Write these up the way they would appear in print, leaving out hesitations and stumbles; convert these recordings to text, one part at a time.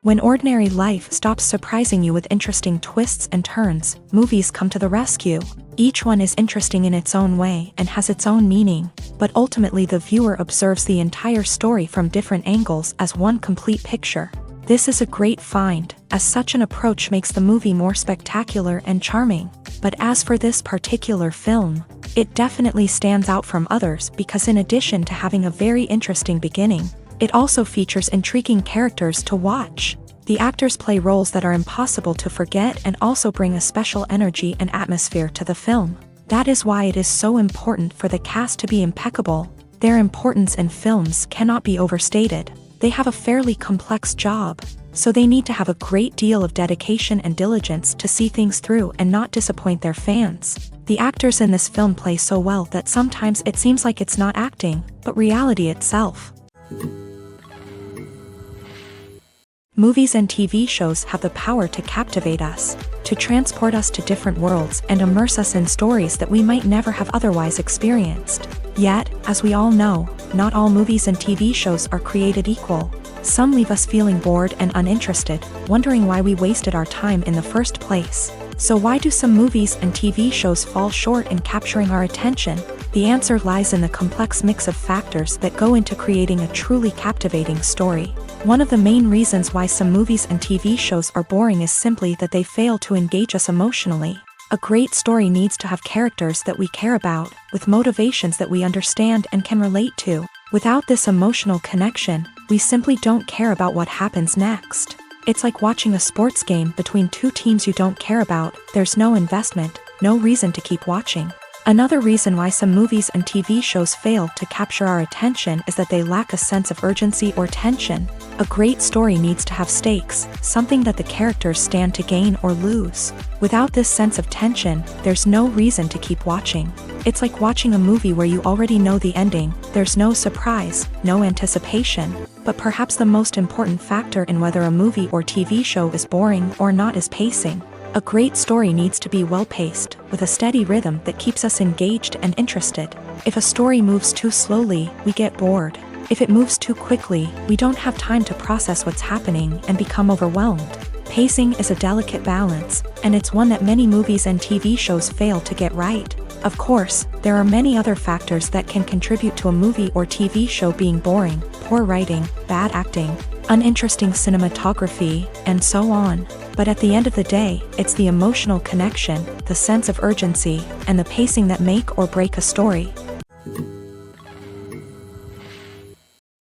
When ordinary life stops surprising you with interesting twists and turns, movies come to the rescue. Each one is interesting in its own way and has its own meaning, but ultimately the viewer observes the entire story from different angles as one complete picture. This is a great find, as such an approach makes the movie more spectacular and charming. But as for this particular film, it definitely stands out from others because in addition to having a very interesting beginning, it also features intriguing characters to watch. The actors play roles that are impossible to forget and also bring a special energy and atmosphere to the film. That is why it is so important for the cast to be impeccable. Their importance in films cannot be overstated. They have a fairly complex job, so they need to have a great deal of dedication and diligence to see things through and not disappoint their fans. The actors in this film play so well that sometimes it seems like it's not acting, but reality itself. Movies and TV shows have the power to captivate us, to transport us to different worlds and immerse us in stories that we might never have otherwise experienced. Yet, as we all know, not all movies and TV shows are created equal. Some leave us feeling bored and uninterested, wondering why we wasted our time in the first place. So why do some movies and TV shows fall short in capturing our attention? The answer lies in the complex mix of factors that go into creating a truly captivating story. One of the main reasons why some movies and TV shows are boring is simply that they fail to engage us emotionally. A great story needs to have characters that we care about, with motivations that we understand and can relate to. Without this emotional connection, we simply don't care about what happens next. It's like watching a sports game between two teams you don't care about. There's no investment, no reason to keep watching. Another reason why some movies and TV shows fail to capture our attention is that they lack a sense of urgency or tension. A great story needs to have stakes, something that the characters stand to gain or lose. Without this sense of tension, there's no reason to keep watching. It's like watching a movie where you already know the ending. There's no surprise, no anticipation. But perhaps the most important factor in whether a movie or TV show is boring or not is pacing. A great story needs to be well-paced, with a steady rhythm that keeps us engaged and interested. If a story moves too slowly, we get bored. If it moves too quickly, we don't have time to process what's happening and become overwhelmed. Pacing is a delicate balance, and it's one that many movies and TV shows fail to get right. Of course, there are many other factors that can contribute to a movie or TV show being boring: poor writing, bad acting, uninteresting cinematography, and so on. But at the end of the day, it's the emotional connection, the sense of urgency, and the pacing that make or break a story.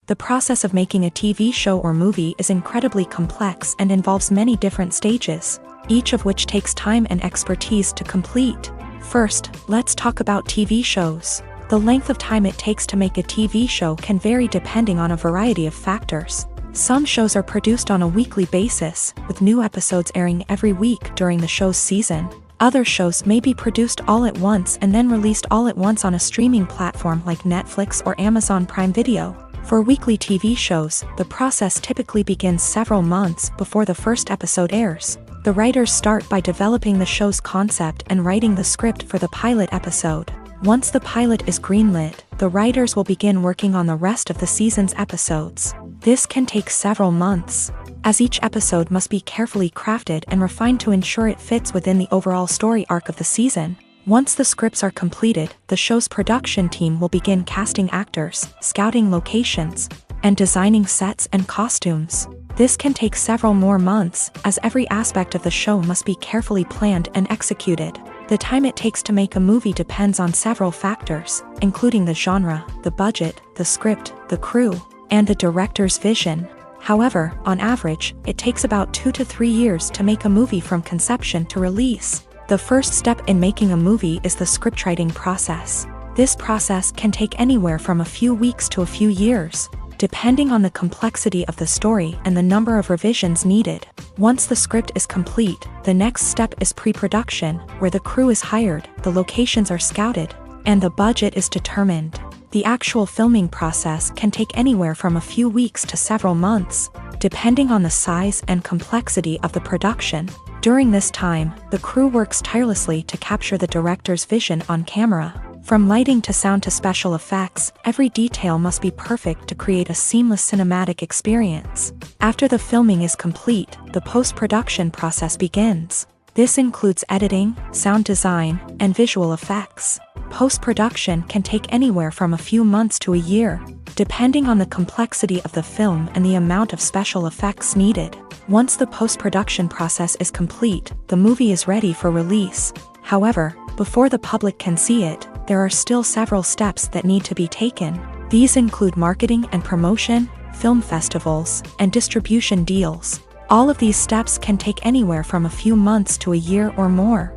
The process of making a TV show or movie is incredibly complex and involves many different stages, each of which takes time and expertise to complete. First, let's talk about TV shows. The length of time it takes to make a TV show can vary depending on a variety of factors. Some shows are produced on a weekly basis, with new episodes airing every week during the show's season. Other shows may be produced all at once and then released all at once on a streaming platform like Netflix or Amazon Prime Video. For weekly TV shows, the process typically begins several months before the first episode airs. The writers start by developing the show's concept and writing the script for the pilot episode. Once the pilot is greenlit, the writers will begin working on the rest of the season's episodes. This can take several months, as each episode must be carefully crafted and refined to ensure it fits within the overall story arc of the season. Once the scripts are completed, the show's production team will begin casting actors, scouting locations, and designing sets and costumes. This can take several more months, as every aspect of the show must be carefully planned and executed. The time it takes to make a movie depends on several factors, including the genre, the budget, the script, the crew, and the director's vision. However, on average, it takes about 2 to 3 years to make a movie from conception to release. The first step in making a movie is the scriptwriting process. This process can take anywhere from a few weeks to a few years, depending on the complexity of the story and the number of revisions needed. Once the script is complete, the next step is pre-production, where the crew is hired, the locations are scouted, and the budget is determined. The actual filming process can take anywhere from a few weeks to several months, depending on the size and complexity of the production. During this time, the crew works tirelessly to capture the director's vision on camera. From lighting to sound to special effects, every detail must be perfect to create a seamless cinematic experience. After the filming is complete, the post-production process begins. This includes editing, sound design, and visual effects. Post-production can take anywhere from a few months to a year, depending on the complexity of the film and the amount of special effects needed. Once the post-production process is complete, the movie is ready for release. However, before the public can see it, there are still several steps that need to be taken. These include marketing and promotion, film festivals, and distribution deals. All of these steps can take anywhere from a few months to a year or more.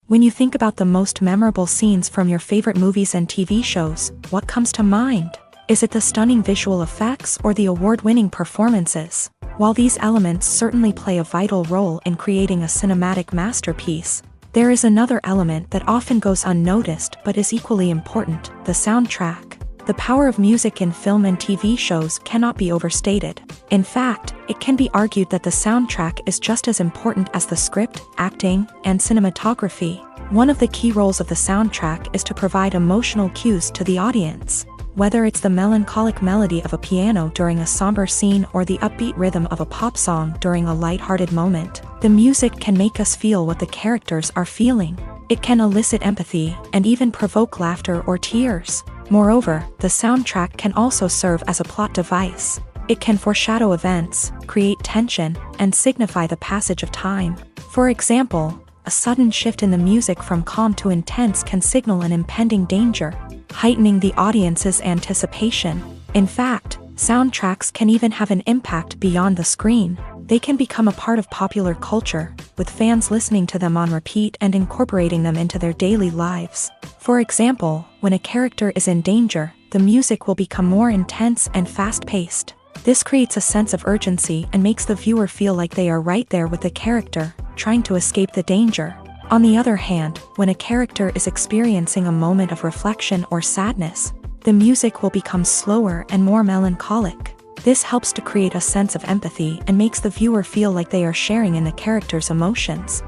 When you think about the most memorable scenes from your favorite movies and TV shows, what comes to mind? Is it the stunning visual effects or the award-winning performances? While these elements certainly play a vital role in creating a cinematic masterpiece, there is another element that often goes unnoticed but is equally important: the soundtrack. The power of music in film and TV shows cannot be overstated. In fact, it can be argued that the soundtrack is just as important as the script, acting, and cinematography. One of the key roles of the soundtrack is to provide emotional cues to the audience. Whether it's the melancholic melody of a piano during a somber scene or the upbeat rhythm of a pop song during a lighthearted moment, the music can make us feel what the characters are feeling. It can elicit empathy and even provoke laughter or tears. Moreover, the soundtrack can also serve as a plot device. It can foreshadow events, create tension, and signify the passage of time. For example, a sudden shift in the music from calm to intense can signal an impending danger, heightening the audience's anticipation. In fact, soundtracks can even have an impact beyond the screen. They can become a part of popular culture, with fans listening to them on repeat and incorporating them into their daily lives. For example, when a character is in danger, the music will become more intense and fast-paced. This creates a sense of urgency and makes the viewer feel like they are right there with the character, trying to escape the danger. On the other hand, when a character is experiencing a moment of reflection or sadness, the music will become slower and more melancholic. This helps to create a sense of empathy and makes the viewer feel like they are sharing in the character's emotions.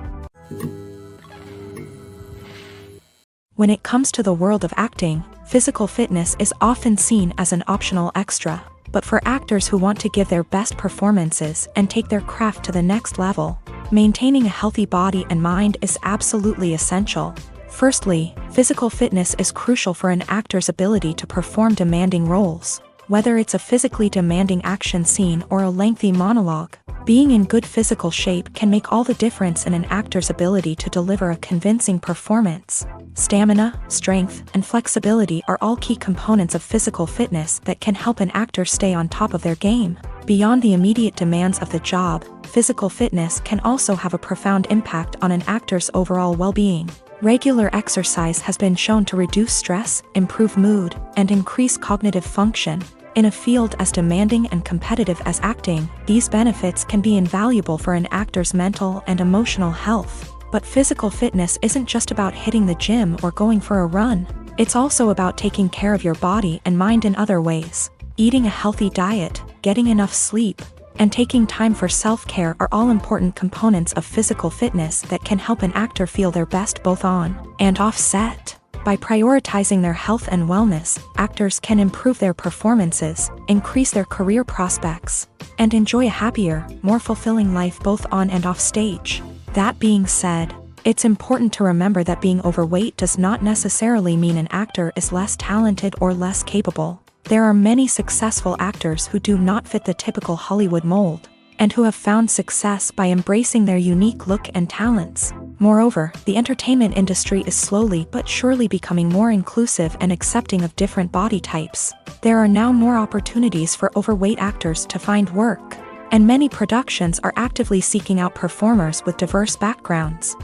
When it comes to the world of acting, physical fitness is often seen as an optional extra. But for actors who want to give their best performances and take their craft to the next level, maintaining a healthy body and mind is absolutely essential. Firstly, physical fitness is crucial for an actor's ability to perform demanding roles. Whether it's a physically demanding action scene or a lengthy monologue, being in good physical shape can make all the difference in an actor's ability to deliver a convincing performance. Stamina, strength, and flexibility are all key components of physical fitness that can help an actor stay on top of their game. Beyond the immediate demands of the job, physical fitness can also have a profound impact on an actor's overall well-being. Regular exercise has been shown to reduce stress, improve mood, and increase cognitive function. In a field as demanding and competitive as acting, these benefits can be invaluable for an actor's mental and emotional health. But physical fitness isn't just about hitting the gym or going for a run. It's also about taking care of your body and mind in other ways. Eating a healthy diet, getting enough sleep, and taking time for self-care are all important components of physical fitness that can help an actor feel their best both on and off set. By prioritizing their health and wellness, actors can improve their performances, increase their career prospects, and enjoy a happier, more fulfilling life both on and off stage. That being said, it's important to remember that being overweight does not necessarily mean an actor is less talented or less capable. There are many successful actors who do not fit the typical Hollywood mold, and who have found success by embracing their unique look and talents. Moreover, the entertainment industry is slowly but surely becoming more inclusive and accepting of different body types. There are now more opportunities for overweight actors to find work, and many productions are actively seeking out performers with diverse backgrounds.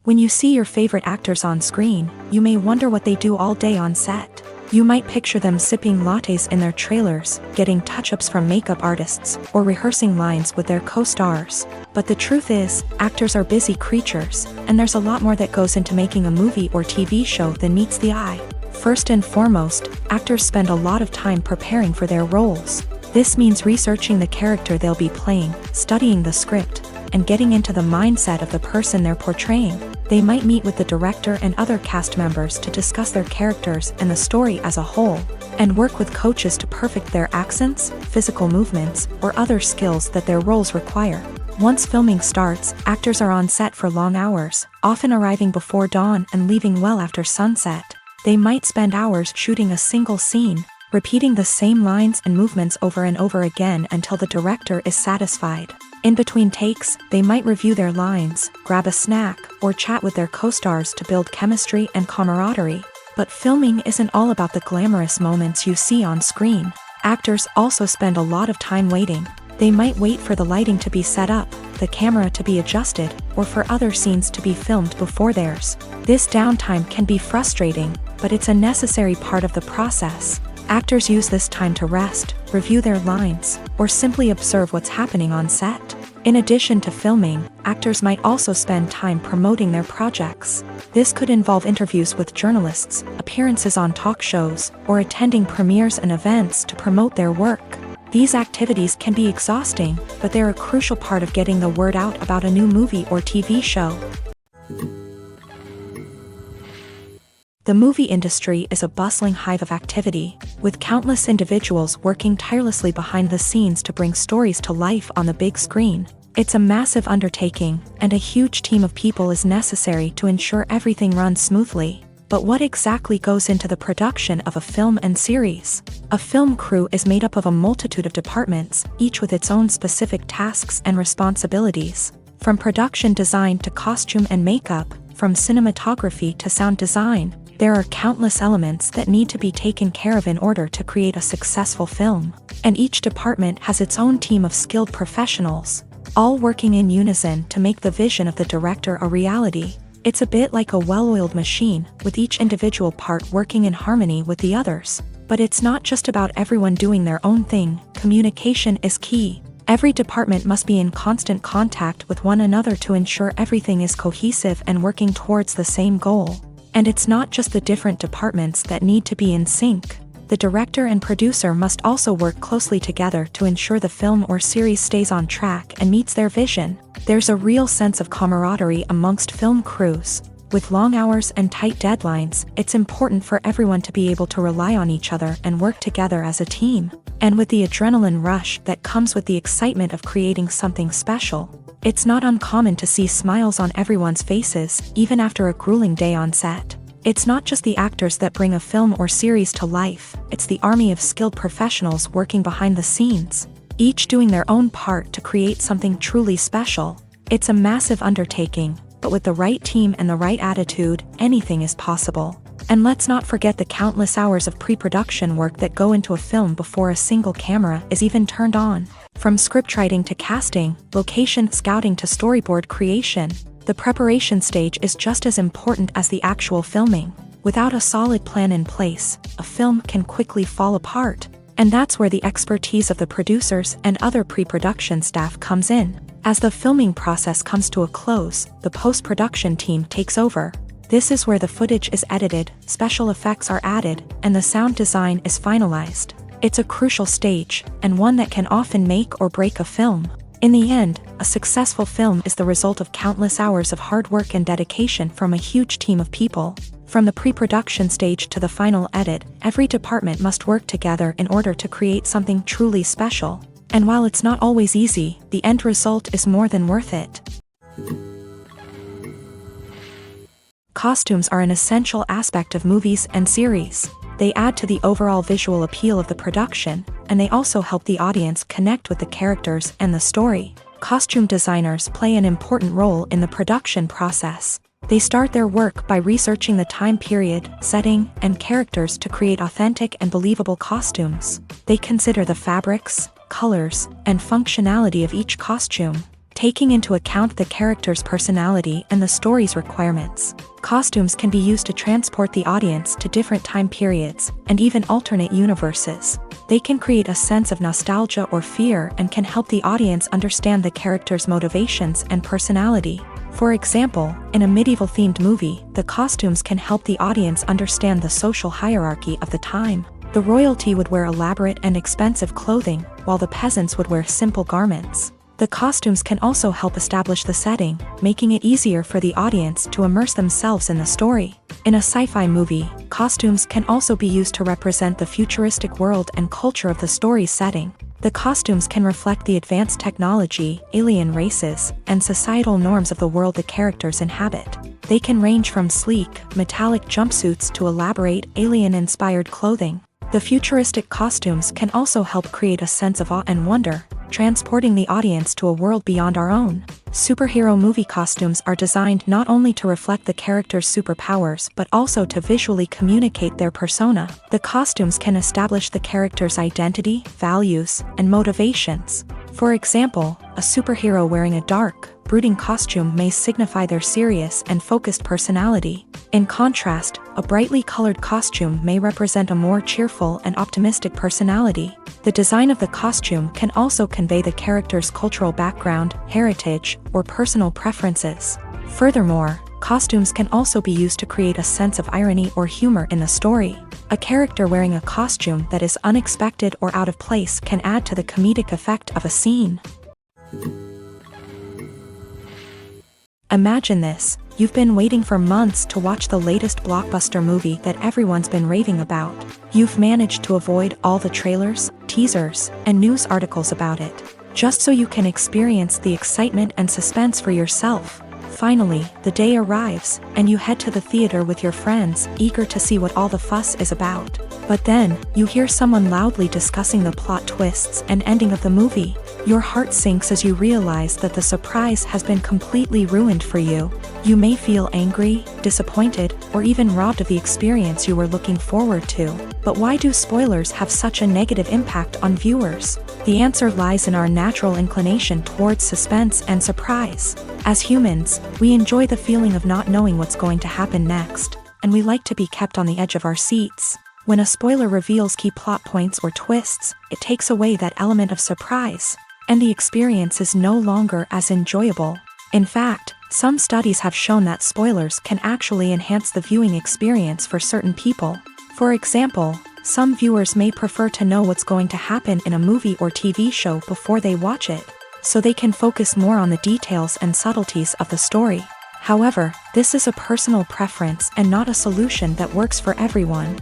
When you see your favorite actors on screen, you may wonder what they do all day on set. You might picture them sipping lattes in their trailers, getting touch-ups from makeup artists, or rehearsing lines with their co-stars. But the truth is, actors are busy creatures, and there's a lot more that goes into making a movie or TV show than meets the eye. First and foremost, actors spend a lot of time preparing for their roles. This means researching the character they'll be playing, studying the script, and getting into the mindset of the person they're portraying. They might meet with the director and other cast members to discuss their characters and the story as a whole, and work with coaches to perfect their accents, physical movements, or other skills that their roles require. Once filming starts, actors are on set for long hours, often arriving before dawn and leaving well after sunset. They might spend hours shooting a single scene, repeating the same lines and movements over and over again until the director is satisfied. In between takes, they might review their lines, grab a snack, or chat with their co-stars to build chemistry and camaraderie. But filming isn't all about the glamorous moments you see on screen. Actors also spend a lot of time waiting. They might wait for the lighting to be set up, the camera to be adjusted, or for other scenes to be filmed before theirs. This downtime can be frustrating, but it's a necessary part of the process. Actors use this time to rest, review their lines, or simply observe what's happening on set. In addition to filming, actors might also spend time promoting their projects. This could involve interviews with journalists, appearances on talk shows, or attending premieres and events to promote their work. These activities can be exhausting, but they're a crucial part of getting the word out about a new movie or TV show. The movie industry is a bustling hive of activity, with countless individuals working tirelessly behind the scenes to bring stories to life on the big screen. It's a massive undertaking, and a huge team of people is necessary to ensure everything runs smoothly. But what exactly goes into the production of a film and series? A film crew is made up of a multitude of departments, each with its own specific tasks and responsibilities. From production design to costume and makeup, from cinematography to sound design, there are countless elements that need to be taken care of in order to create a successful film. And each department has its own team of skilled professionals, all working in unison to make the vision of the director a reality. It's a bit like a well-oiled machine, with each individual part working in harmony with the others. But it's not just about everyone doing their own thing. Communication is key. Every department must be in constant contact with one another to ensure everything is cohesive and working towards the same goal. And it's not just the different departments that need to be in sync. The director and producer must also work closely together to ensure the film or series stays on track and meets their vision. There's a real sense of camaraderie amongst film crews. With long hours and tight deadlines, it's important for everyone to be able to rely on each other and work together as a team. And with the adrenaline rush that comes with the excitement of creating something special, it's not uncommon to see smiles on everyone's faces, even after a grueling day on set. It's not just the actors that bring a film or series to life, it's the army of skilled professionals working behind the scenes, each doing their own part to create something truly special. It's a massive undertaking, but with the right team and the right attitude, anything is possible. And let's not forget the countless hours of pre-production work that go into a film before a single camera is even turned on. From scriptwriting to casting, location scouting to storyboard creation, the preparation stage is just as important as the actual filming. Without a solid plan in place, a film can quickly fall apart. And that's where the expertise of the producers and other pre-production staff comes in. As the filming process comes to a close, the post-production team takes over. This is where the footage is edited, special effects are added, and the sound design is finalized. It's a crucial stage, and one that can often make or break a film. In the end, a successful film is the result of countless hours of hard work and dedication from a huge team of people. From the pre-production stage to the final edit, every department must work together in order to create something truly special. And while it's not always easy, the end result is more than worth it. Costumes are an essential aspect of movies and series. They add to the overall visual appeal of the production, and they also help the audience connect with the characters and the story. Costume designers play an important role in the production process. They start their work by researching the time period, setting, and characters to create authentic and believable costumes. They consider the fabrics, colors, and functionality of each costume, taking into account the character's personality and the story's requirements. Costumes can be used to transport the audience to different time periods, and even alternate universes. They can create a sense of nostalgia or fear and can help the audience understand the character's motivations and personality. For example, in a medieval-themed movie, the costumes can help the audience understand the social hierarchy of the time. The royalty would wear elaborate and expensive clothing, while the peasants would wear simple garments. The costumes can also help establish the setting, making it easier for the audience to immerse themselves in the story. In a sci-fi movie, costumes can also be used to represent the futuristic world and culture of the story's setting. The costumes can reflect the advanced technology, alien races, and societal norms of the world the characters inhabit. They can range from sleek, metallic jumpsuits to elaborate, alien-inspired clothing. The futuristic costumes can also help create a sense of awe and wonder, transporting the audience to a world beyond our own. Superhero movie costumes are designed not only to reflect the character's superpowers but also to visually communicate their persona. The costumes can establish the character's identity, values, and motivations. For example, a superhero wearing a dark, brooding costume may signify their serious and focused personality. In contrast, a brightly colored costume may represent a more cheerful and optimistic personality. The design of the costume can also convey the character's cultural background, heritage, or personal preferences. Furthermore, costumes can also be used to create a sense of irony or humor in the story. A character wearing a costume that is unexpected or out of place can add to the comedic effect of a scene. Imagine this. You've been waiting for months to watch the latest blockbuster movie that everyone's been raving about. You've managed to avoid all the trailers, teasers, and news articles about it, just so you can experience the excitement and suspense for yourself. Finally, the day arrives, and you head to the theater with your friends, eager to see what all the fuss is about. But then, you hear someone loudly discussing the plot twists and ending of the movie. Your heart sinks as you realize that the surprise has been completely ruined for you. You may feel angry, disappointed, or even robbed of the experience you were looking forward to. But why do spoilers have such a negative impact on viewers? The answer lies in our natural inclination towards suspense and surprise. As humans, we enjoy the feeling of not knowing what's going to happen next, and we like to be kept on the edge of our seats. When a spoiler reveals key plot points or twists, it takes away that element of surprise, and the experience is no longer as enjoyable. In fact, some studies have shown that spoilers can actually enhance the viewing experience for certain people. For example, some viewers may prefer to know what's going to happen in a movie or TV show before they watch it, so they can focus more on the details and subtleties of the story. However, this is a personal preference and not a solution that works for everyone.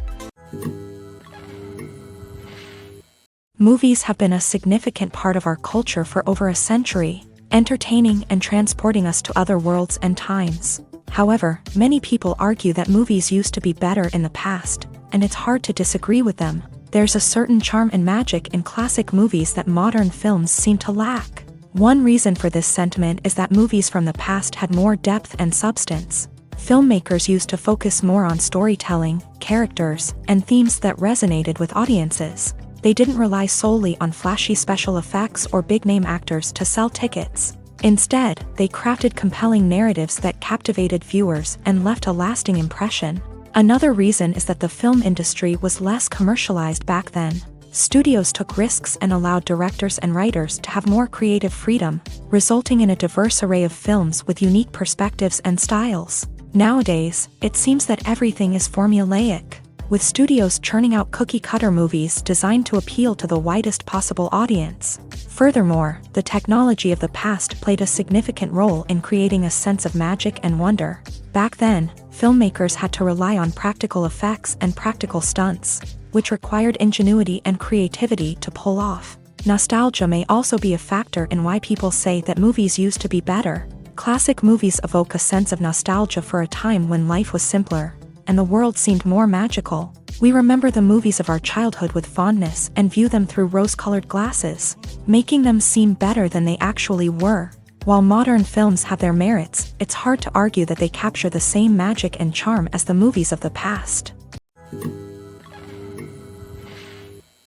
Movies have been a significant part of our culture for over a century, entertaining and transporting us to other worlds and times. However, many people argue that movies used to be better in the past, and it's hard to disagree with them. There's a certain charm and magic in classic movies that modern films seem to lack. One reason for this sentiment is that movies from the past had more depth and substance. Filmmakers used to focus more on storytelling, characters, and themes that resonated with audiences. They didn't rely solely on flashy special effects or big-name actors to sell tickets. Instead, they crafted compelling narratives that captivated viewers and left a lasting impression. Another reason is that the film industry was less commercialized back then. Studios took risks and allowed directors and writers to have more creative freedom, resulting in a diverse array of films with unique perspectives and styles. Nowadays, it seems that everything is formulaic, with studios churning out cookie-cutter movies designed to appeal to the widest possible audience. Furthermore, the technology of the past played a significant role in creating a sense of magic and wonder. Back then, filmmakers had to rely on practical effects and practical stunts, which required ingenuity and creativity to pull off. Nostalgia may also be a factor in why people say that movies used to be better. Classic movies evoke a sense of nostalgia for a time when life was simpler, and the world seemed more magical. We remember the movies of our childhood with fondness and view them through rose-colored glasses, making them seem better than they actually were. While modern films have their merits, it's hard to argue that they capture the same magic and charm as the movies of the past.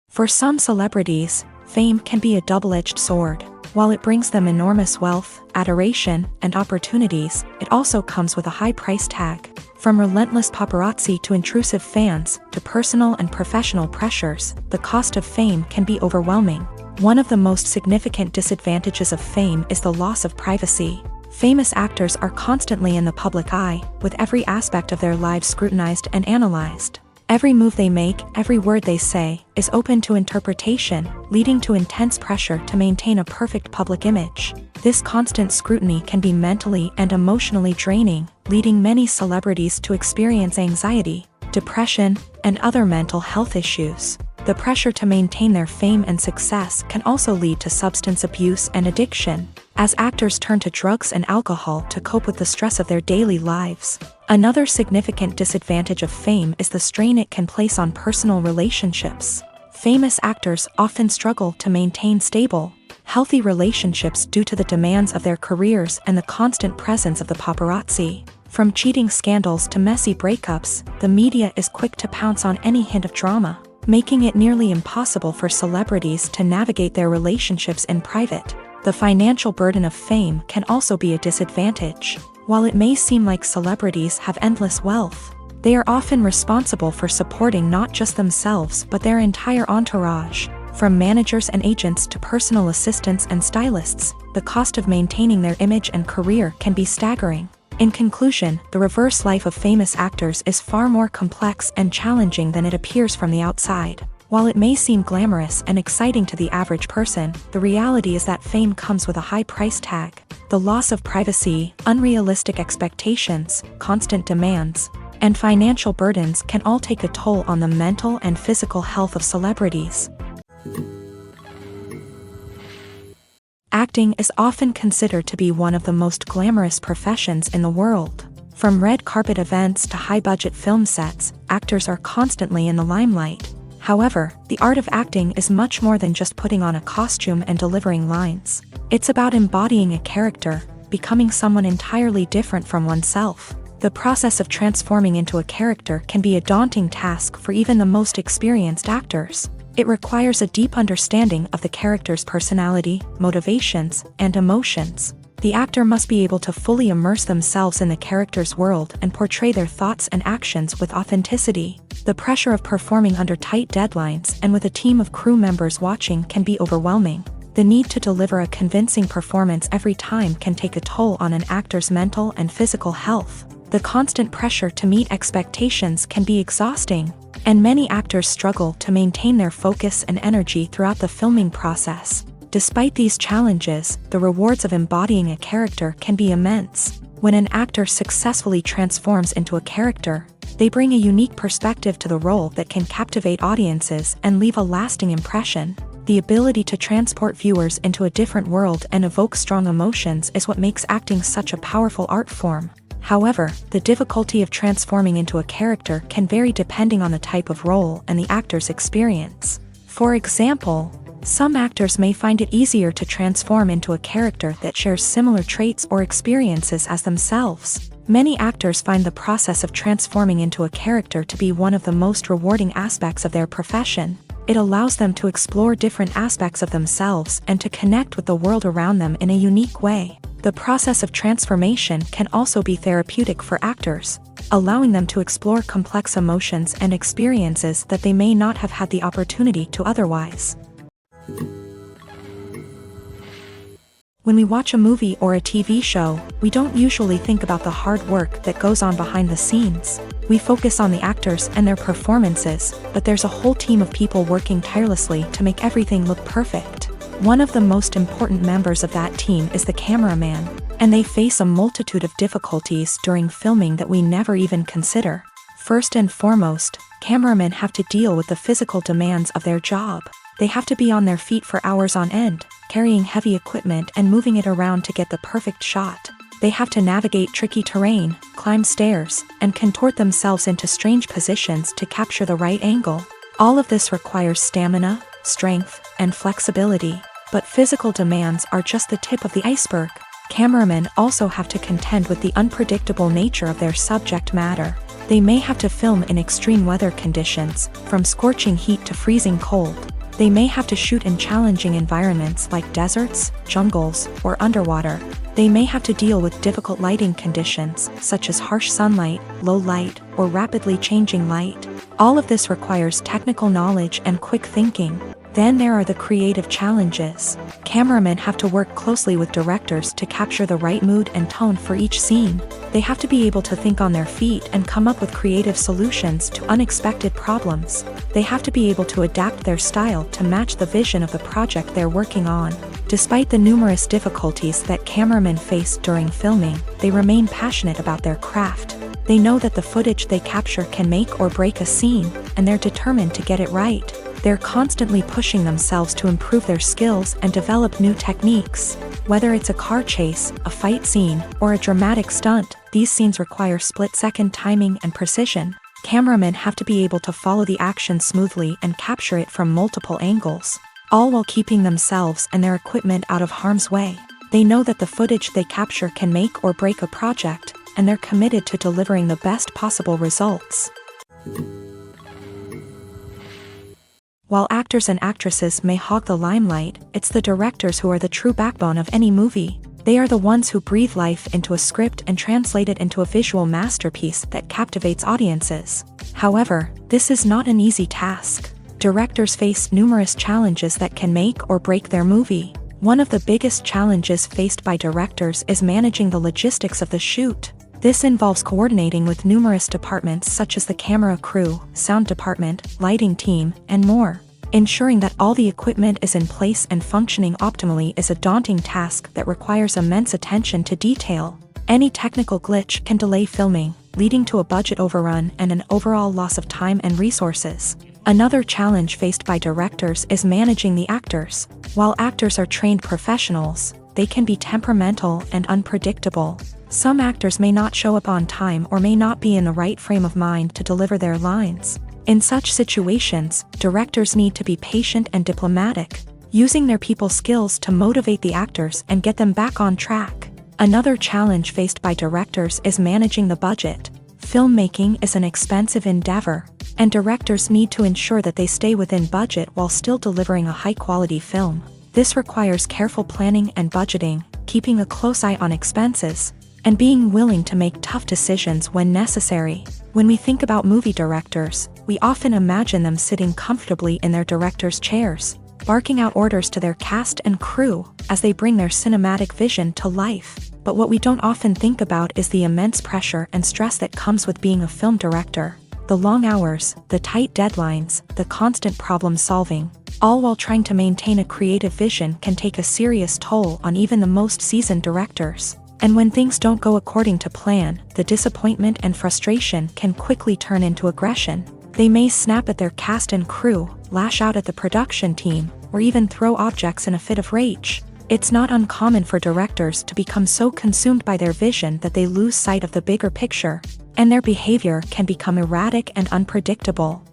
For some celebrities, fame can be a double-edged sword. While it brings them enormous wealth, adoration, and opportunities, it also comes with a high price tag. From relentless paparazzi to intrusive fans, to personal and professional pressures, the cost of fame can be overwhelming. One of the most significant disadvantages of fame is the loss of privacy. Famous actors are constantly in the public eye, with every aspect of their lives scrutinized and analyzed. Every move they make, every word they say, is open to interpretation, leading to intense pressure to maintain a perfect public image. This constant scrutiny can be mentally and emotionally draining, leading many celebrities to experience anxiety, depression, and other mental health issues. The pressure to maintain their fame and success can also lead to substance abuse and addiction, as actors turn to drugs and alcohol to cope with the stress of their daily lives. Another significant disadvantage of fame is the strain it can place on personal relationships. Famous actors often struggle to maintain stable, healthy relationships due to the demands of their careers and the constant presence of the paparazzi. From cheating scandals to messy breakups, the media is quick to pounce on any hint of drama, making it nearly impossible for celebrities to navigate their relationships in private. The financial burden of fame can also be a disadvantage. While it may seem like celebrities have endless wealth, they are often responsible for supporting not just themselves but their entire entourage. From managers and agents to personal assistants and stylists, the cost of maintaining their image and career can be staggering. In conclusion, the reverse life of famous actors is far more complex and challenging than it appears from the outside. While it may seem glamorous and exciting to the average person, the reality is that fame comes with a high price tag. The loss of privacy, unrealistic expectations, constant demands, and financial burdens can all take a toll on the mental and physical health of celebrities. Acting is often considered to be one of the most glamorous professions in the world. From red carpet events to high-budget film sets, actors are constantly in the limelight. However, the art of acting is much more than just putting on a costume and delivering lines. It's about embodying a character, becoming someone entirely different from oneself. The process of transforming into a character can be a daunting task for even the most experienced actors. It requires a deep understanding of the character's personality, motivations, and emotions. The actor must be able to fully immerse themselves in the character's world and portray their thoughts and actions with authenticity. The pressure of performing under tight deadlines and with a team of crew members watching can be overwhelming. The need to deliver a convincing performance every time can take a toll on an actor's mental and physical health. The constant pressure to meet expectations can be exhausting, and many actors struggle to maintain their focus and energy throughout the filming process. Despite these challenges, the rewards of embodying a character can be immense. When an actor successfully transforms into a character, they bring a unique perspective to the role that can captivate audiences and leave a lasting impression. The ability to transport viewers into a different world and evoke strong emotions is what makes acting such a powerful art form. However, the difficulty of transforming into a character can vary depending on the type of role and the actor's experience. For example, some actors may find it easier to transform into a character that shares similar traits or experiences as themselves. Many actors find the process of transforming into a character to be one of the most rewarding aspects of their profession. It allows them to explore different aspects of themselves and to connect with the world around them in a unique way. The process of transformation can also be therapeutic for actors, allowing them to explore complex emotions and experiences that they may not have had the opportunity to otherwise. When we watch a movie or a TV show, we don't usually think about the hard work that goes on behind the scenes. We focus on the actors and their performances, but there's a whole team of people working tirelessly to make everything look perfect. One of the most important members of that team is the cameraman, and they face a multitude of difficulties during filming that we never even consider. First and foremost, cameramen have to deal with the physical demands of their job. They have to be on their feet for hours on end, carrying heavy equipment and moving it around to get the perfect shot. They have to navigate tricky terrain, climb stairs, and contort themselves into strange positions to capture the right angle. All of this requires stamina, strength, and flexibility. But physical demands are just the tip of the iceberg. Cameramen also have to contend with the unpredictable nature of their subject matter. They may have to film in extreme weather conditions, from scorching heat to freezing cold. They may have to shoot in challenging environments like deserts, jungles, or underwater. They may have to deal with difficult lighting conditions, such as harsh sunlight, low light, or rapidly changing light. All of this requires technical knowledge and quick thinking. Then there are the creative challenges. Cameramen have to work closely with directors to capture the right mood and tone for each scene. They have to be able to think on their feet and come up with creative solutions to unexpected problems. They have to be able to adapt their style to match the vision of the project they're working on. Despite the numerous difficulties that cameramen face during filming, they remain passionate about their craft. They know that the footage they capture can make or break a scene, and they're determined to get it right. They're constantly pushing themselves to improve their skills and develop new techniques. Whether it's a car chase, a fight scene, or a dramatic stunt, these scenes require split-second timing and precision. Cameramen have to be able to follow the action smoothly and capture it from multiple angles, all while keeping themselves and their equipment out of harm's way. They know that the footage they capture can make or break a project, and they're committed to delivering the best possible results. While actors and actresses may hog the limelight, it's the directors who are the true backbone of any movie. They are the ones who breathe life into a script and translate it into a visual masterpiece that captivates audiences. However, this is not an easy task. Directors face numerous challenges that can make or break their movie. One of the biggest challenges faced by directors is managing the logistics of the shoot. This involves coordinating with numerous departments such as the camera crew, sound department, lighting team, and more. Ensuring that all the equipment is in place and functioning optimally is a daunting task that requires immense attention to detail. Any technical glitch can delay filming, leading to a budget overrun and an overall loss of time and resources. Another challenge faced by directors is managing the actors. While actors are trained professionals, they can be temperamental and unpredictable. Some actors may not show up on time or may not be in the right frame of mind to deliver their lines. In such situations, directors need to be patient and diplomatic, using their people skills to motivate the actors and get them back on track. Another challenge faced by directors is managing the budget. Filmmaking is an expensive endeavor, and directors need to ensure that they stay within budget while still delivering a high-quality film. This requires careful planning and budgeting, keeping a close eye on expenses, and being willing to make tough decisions when necessary. When we think about movie directors, we often imagine them sitting comfortably in their director's chairs, barking out orders to their cast and crew as they bring their cinematic vision to life. But what we don't often think about is the immense pressure and stress that comes with being a film director. The long hours, the tight deadlines, the constant problem solving, all while trying to maintain a creative vision can take a serious toll on even the most seasoned directors. And when things don't go according to plan, the disappointment and frustration can quickly turn into aggression. They may snap at their cast and crew, lash out at the production team, or even throw objects in a fit of rage. It's not uncommon for directors to become so consumed by their vision that they lose sight of the bigger picture, and their behavior can become erratic and unpredictable.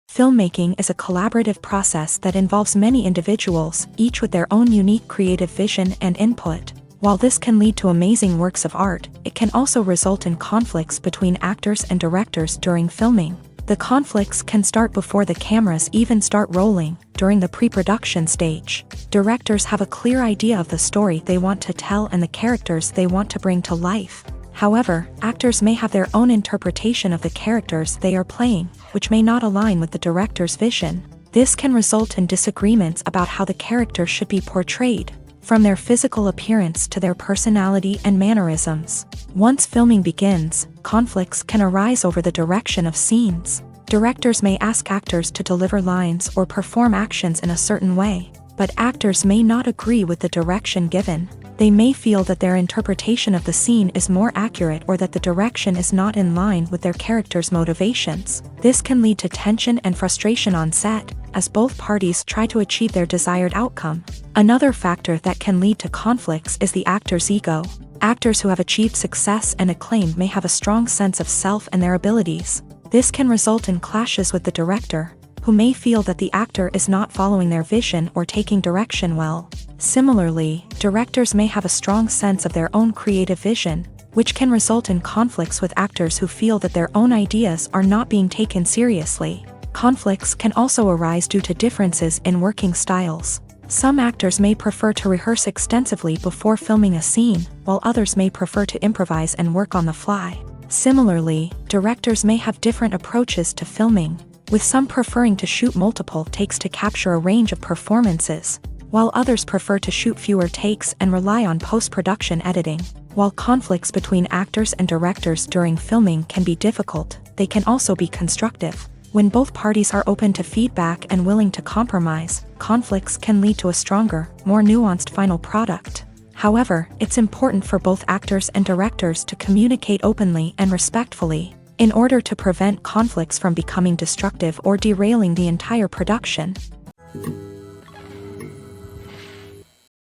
Filmmaking is a collaborative process that involves many individuals, each with their own unique creative vision and input. While this can lead to amazing works of art, it can also result in conflicts between actors and directors during filming. The conflicts can start before the cameras even start rolling, during the pre-production stage. Directors have a clear idea of the story they want to tell and the characters they want to bring to life. However, actors may have their own interpretation of the characters they are playing, which may not align with the director's vision. This can result in disagreements about how the character should be portrayed, from their physical appearance to their personality and mannerisms. Once filming begins, conflicts can arise over the direction of scenes. Directors may ask actors to deliver lines or perform actions in a certain way, but actors may not agree with the direction given. They may feel that their interpretation of the scene is more accurate or that the direction is not in line with their character's motivations. This can lead to tension and frustration on set, as both parties try to achieve their desired outcome. Another factor that can lead to conflicts is the actor's ego. Actors who have achieved success and acclaim may have a strong sense of self and their abilities. This can result in clashes with the director, who may feel that the actor is not following their vision or taking direction well. Similarly, directors may have a strong sense of their own creative vision, which can result in conflicts with actors who feel that their own ideas are not being taken seriously. Conflicts can also arise due to differences in working styles. Some actors may prefer to rehearse extensively before filming a scene, while others may prefer to improvise and work on the fly. Similarly, directors may have different approaches to filming. with some preferring to shoot multiple takes to capture a range of performances, while others prefer to shoot fewer takes and rely on post-production editing. While conflicts between actors and directors during filming can be difficult, they can also be constructive. When both parties are open to feedback and willing to compromise, conflicts can lead to a stronger, more nuanced final product. However, it's important for both actors and directors to communicate openly and respectfully, in order to prevent conflicts from becoming destructive or derailing the entire production.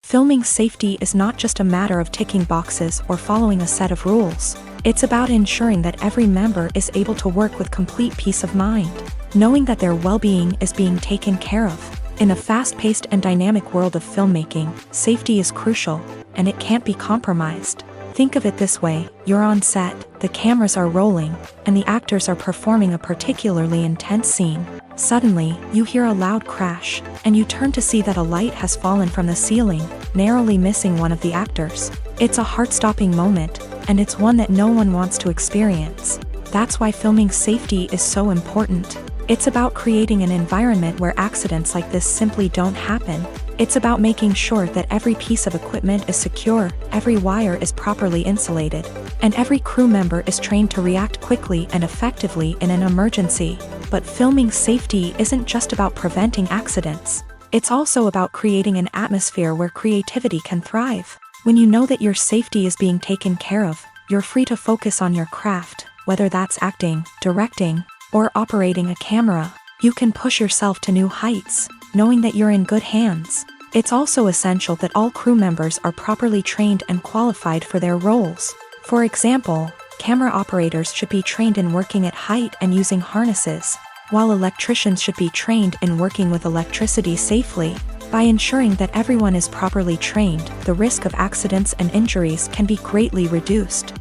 Filming safety is not just a matter of ticking boxes or following a set of rules. It's about ensuring that every member is able to work with complete peace of mind, knowing that their well-being is being taken care of. In a fast-paced and dynamic world of filmmaking, safety is crucial, and it can't be compromised. Think of it this way: you're on set, the cameras are rolling, and the actors are performing a particularly intense scene. Suddenly, you hear a loud crash, and you turn to see that a light has fallen from the ceiling, narrowly missing one of the actors. It's a heart-stopping moment, and it's one that no one wants to experience. That's why filming safety is so important. It's about creating an environment where accidents like this simply don't happen. It's about making sure that every piece of equipment is secure, every wire is properly insulated, and every crew member is trained to react quickly and effectively in an emergency. But filming safety isn't just about preventing accidents. It's also about creating an atmosphere where creativity can thrive. When you know that your safety is being taken care of, you're free to focus on your craft, whether that's acting, directing, or operating a camera. You can push yourself to new heights, knowing that you're in good hands. It's also essential that all crew members are properly trained and qualified for their roles. For example, camera operators should be trained in working at height and using harnesses, while electricians should be trained in working with electricity safely. By ensuring that everyone is properly trained, the risk of accidents and injuries can be greatly reduced.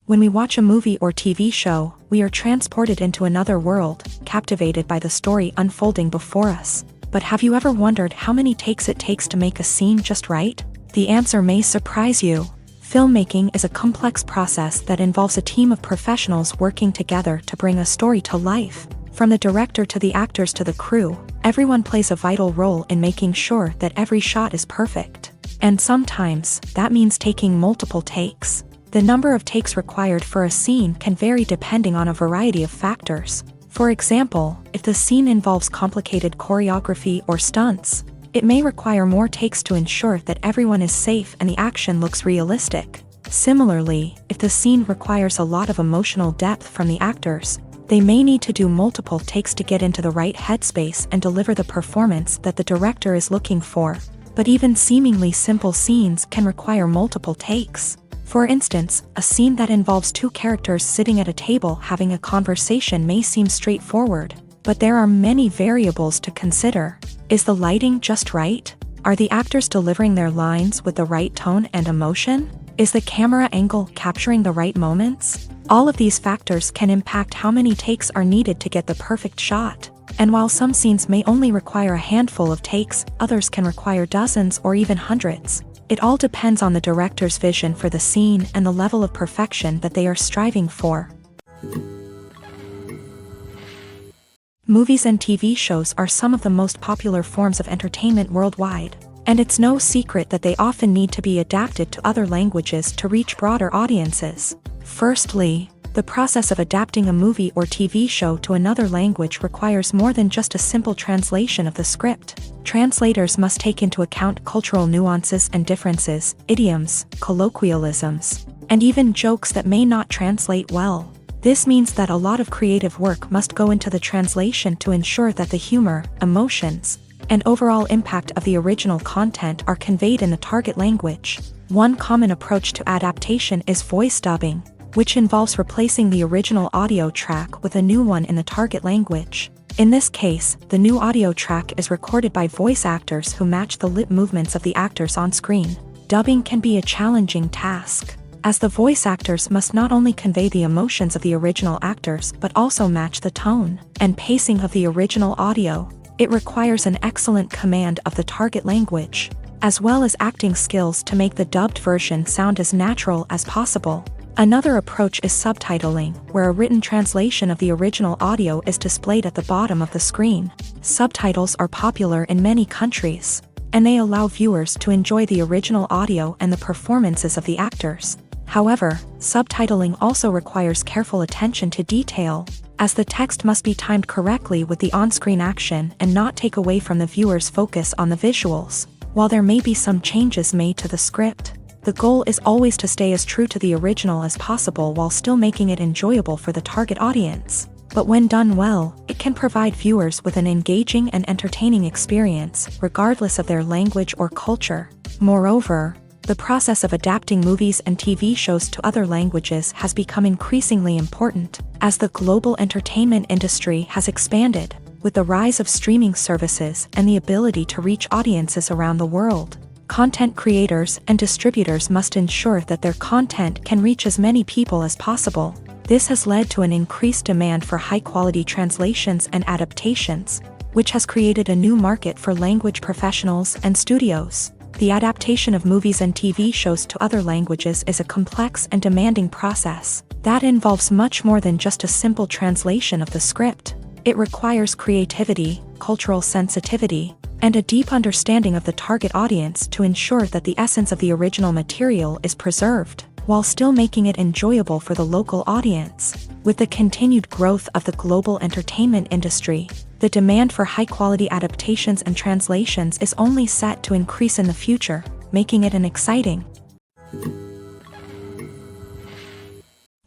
When we watch a movie or TV show, we are transported into another world, captivated by the story unfolding before us. But have you ever wondered how many takes it takes to make a scene just right? The answer may surprise you. Filmmaking is a complex process that involves a team of professionals working together to bring a story to life. From the director to the actors to the crew, everyone plays a vital role in making sure that every shot is perfect. And sometimes, that means taking multiple takes. The number of takes required for a scene can vary depending on a variety of factors. For example, if the scene involves complicated choreography or stunts, it may require more takes to ensure that everyone is safe and the action looks realistic. Similarly, if the scene requires a lot of emotional depth from the actors, they may need to do multiple takes to get into the right headspace and deliver the performance that the director is looking for. But even seemingly simple scenes can require multiple takes. For instance, a scene that involves two characters sitting at a table having a conversation may seem straightforward, but there are many variables to consider. Is the lighting just right? Are the actors delivering their lines with the right tone and emotion? Is the camera angle capturing the right moments? All of these factors can impact how many takes are needed to get the perfect shot. And while some scenes may only require a handful of takes, others can require dozens or even hundreds. It all depends on the director's vision for the scene and the level of perfection that they are striving for. Movies and TV shows are some of the most popular forms of entertainment worldwide, and it's no secret that they often need to be adapted to other languages to reach broader audiences. Firstly, the process of adapting a movie or TV show to another language requires more than just a simple translation of the script. Translators must take into account cultural nuances and differences, idioms, colloquialisms, and even jokes that may not translate well. This means that a lot of creative work must go into the translation to ensure that the humor, emotions, and overall impact of the original content are conveyed in the target language. One common approach to adaptation is voice dubbing, which involves replacing the original audio track with a new one in the target language. In this case, the new audio track is recorded by voice actors who match the lip movements of the actors on screen. Dubbing can be a challenging task, as the voice actors must not only convey the emotions of the original actors but also match the tone and pacing of the original audio. It requires an excellent command of the target language, as well as acting skills to make the dubbed version sound as natural as possible. Another approach is subtitling, where a written translation of the original audio is displayed at the bottom of the screen. Subtitles are popular in many countries, and they allow viewers to enjoy the original audio and the performances of the actors. However, subtitling also requires careful attention to detail, as the text must be timed correctly with the on-screen action and not take away from the viewer's focus on the visuals. While there may be some changes made to the script, the goal is always to stay as true to the original as possible while still making it enjoyable for the target audience. But when done well, it can provide viewers with an engaging and entertaining experience, regardless of their language or culture. Moreover, the process of adapting movies and TV shows to other languages has become increasingly important, as the global entertainment industry has expanded, with the rise of streaming services and the ability to reach audiences around the world. Content creators and distributors must ensure that their content can reach as many people as possible. This has led to an increased demand for high-quality translations and adaptations, which has created a new market for language professionals and studios. The adaptation of movies and TV shows to other languages is a complex and demanding process that involves much more than just a simple translation of the script. It requires creativity, cultural sensitivity, and a deep understanding of the target audience to ensure that the essence of the original material is preserved, while still making it enjoyable for the local audience. With the continued growth of the global entertainment industry, the demand for high-quality adaptations and translations is only set to increase in the future, making it an exciting.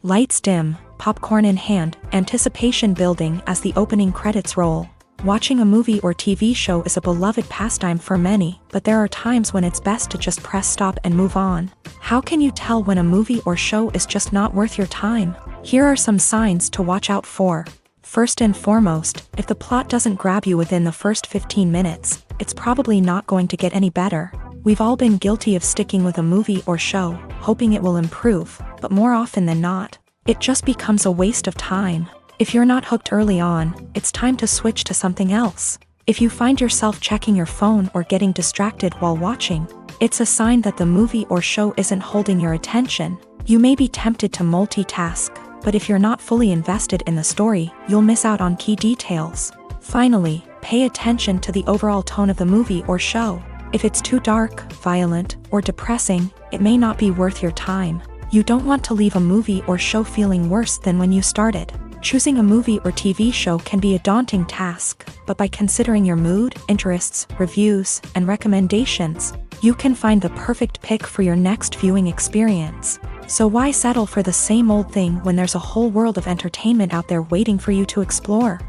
Lights dim, popcorn in hand, anticipation building as the opening credits roll. Watching a movie or TV show is a beloved pastime for many, but there are times when it's best to just press stop and move on. How can you tell when a movie or show is just not worth your time? Here are some signs to watch out for. First and foremost, if the plot doesn't grab you within the first 15 minutes, it's probably not going to get any better. We've all been guilty of sticking with a movie or show, hoping it will improve, but more often than not, it just becomes a waste of time. If you're not hooked early on, it's time to switch to something else. If you find yourself checking your phone or getting distracted while watching, it's a sign that the movie or show isn't holding your attention. You may be tempted to multitask, but if you're not fully invested in the story, you'll miss out on key details. Finally, pay attention to the overall tone of the movie or show. If it's too dark, violent, or depressing, it may not be worth your time. You don't want to leave a movie or show feeling worse than when you started. Choosing a movie or TV show can be a daunting task, but by considering your mood, interests, reviews, and recommendations, you can find the perfect pick for your next viewing experience. So why settle for the same old thing when there's a whole world of entertainment out there waiting for you to explore?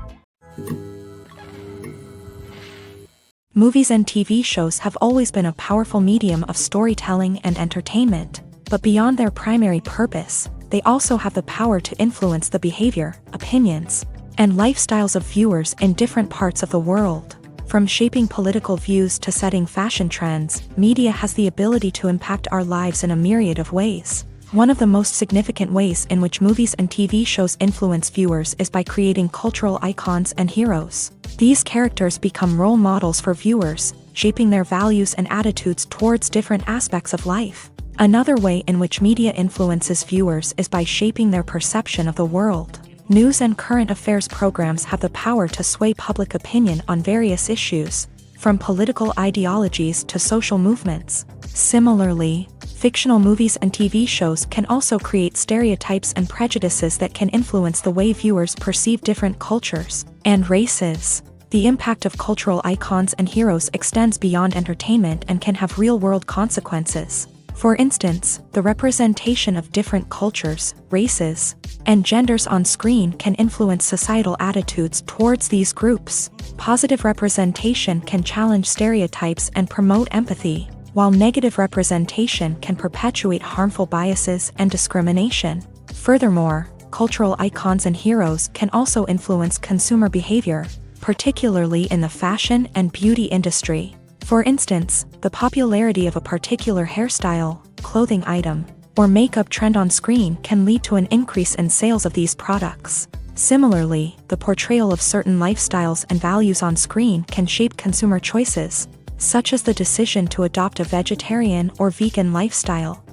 Movies and TV shows have always been a powerful medium of storytelling and entertainment, but beyond their primary purpose, they also have the power to influence the behavior, opinions, and lifestyles of viewers in different parts of the world. From shaping political views to setting fashion trends, media has the ability to impact our lives in a myriad of ways. One of the most significant ways in which movies and TV shows influence viewers is by creating cultural icons and heroes. These characters become role models for viewers, shaping their values and attitudes towards different aspects of life. Another way in which media influences viewers is by shaping their perception of the world. News and current affairs programs have the power to sway public opinion on various issues, from political ideologies to social movements. Similarly, fictional movies and TV shows can also create stereotypes and prejudices that can influence the way viewers perceive different cultures and races. The impact of cultural icons and heroes extends beyond entertainment and can have real-world consequences. For instance, the representation of different cultures, races, and genders on screen can influence societal attitudes towards these groups. Positive representation can challenge stereotypes and promote empathy, while negative representation can perpetuate harmful biases and discrimination. Furthermore, cultural icons and heroes can also influence consumer behavior, particularly in the fashion and beauty industry. For instance, the popularity of a particular hairstyle, clothing item, or makeup trend on screen can lead to an increase in sales of these products. Similarly, the portrayal of certain lifestyles and values on screen can shape consumer choices, such as the decision to adopt a vegetarian or vegan lifestyle.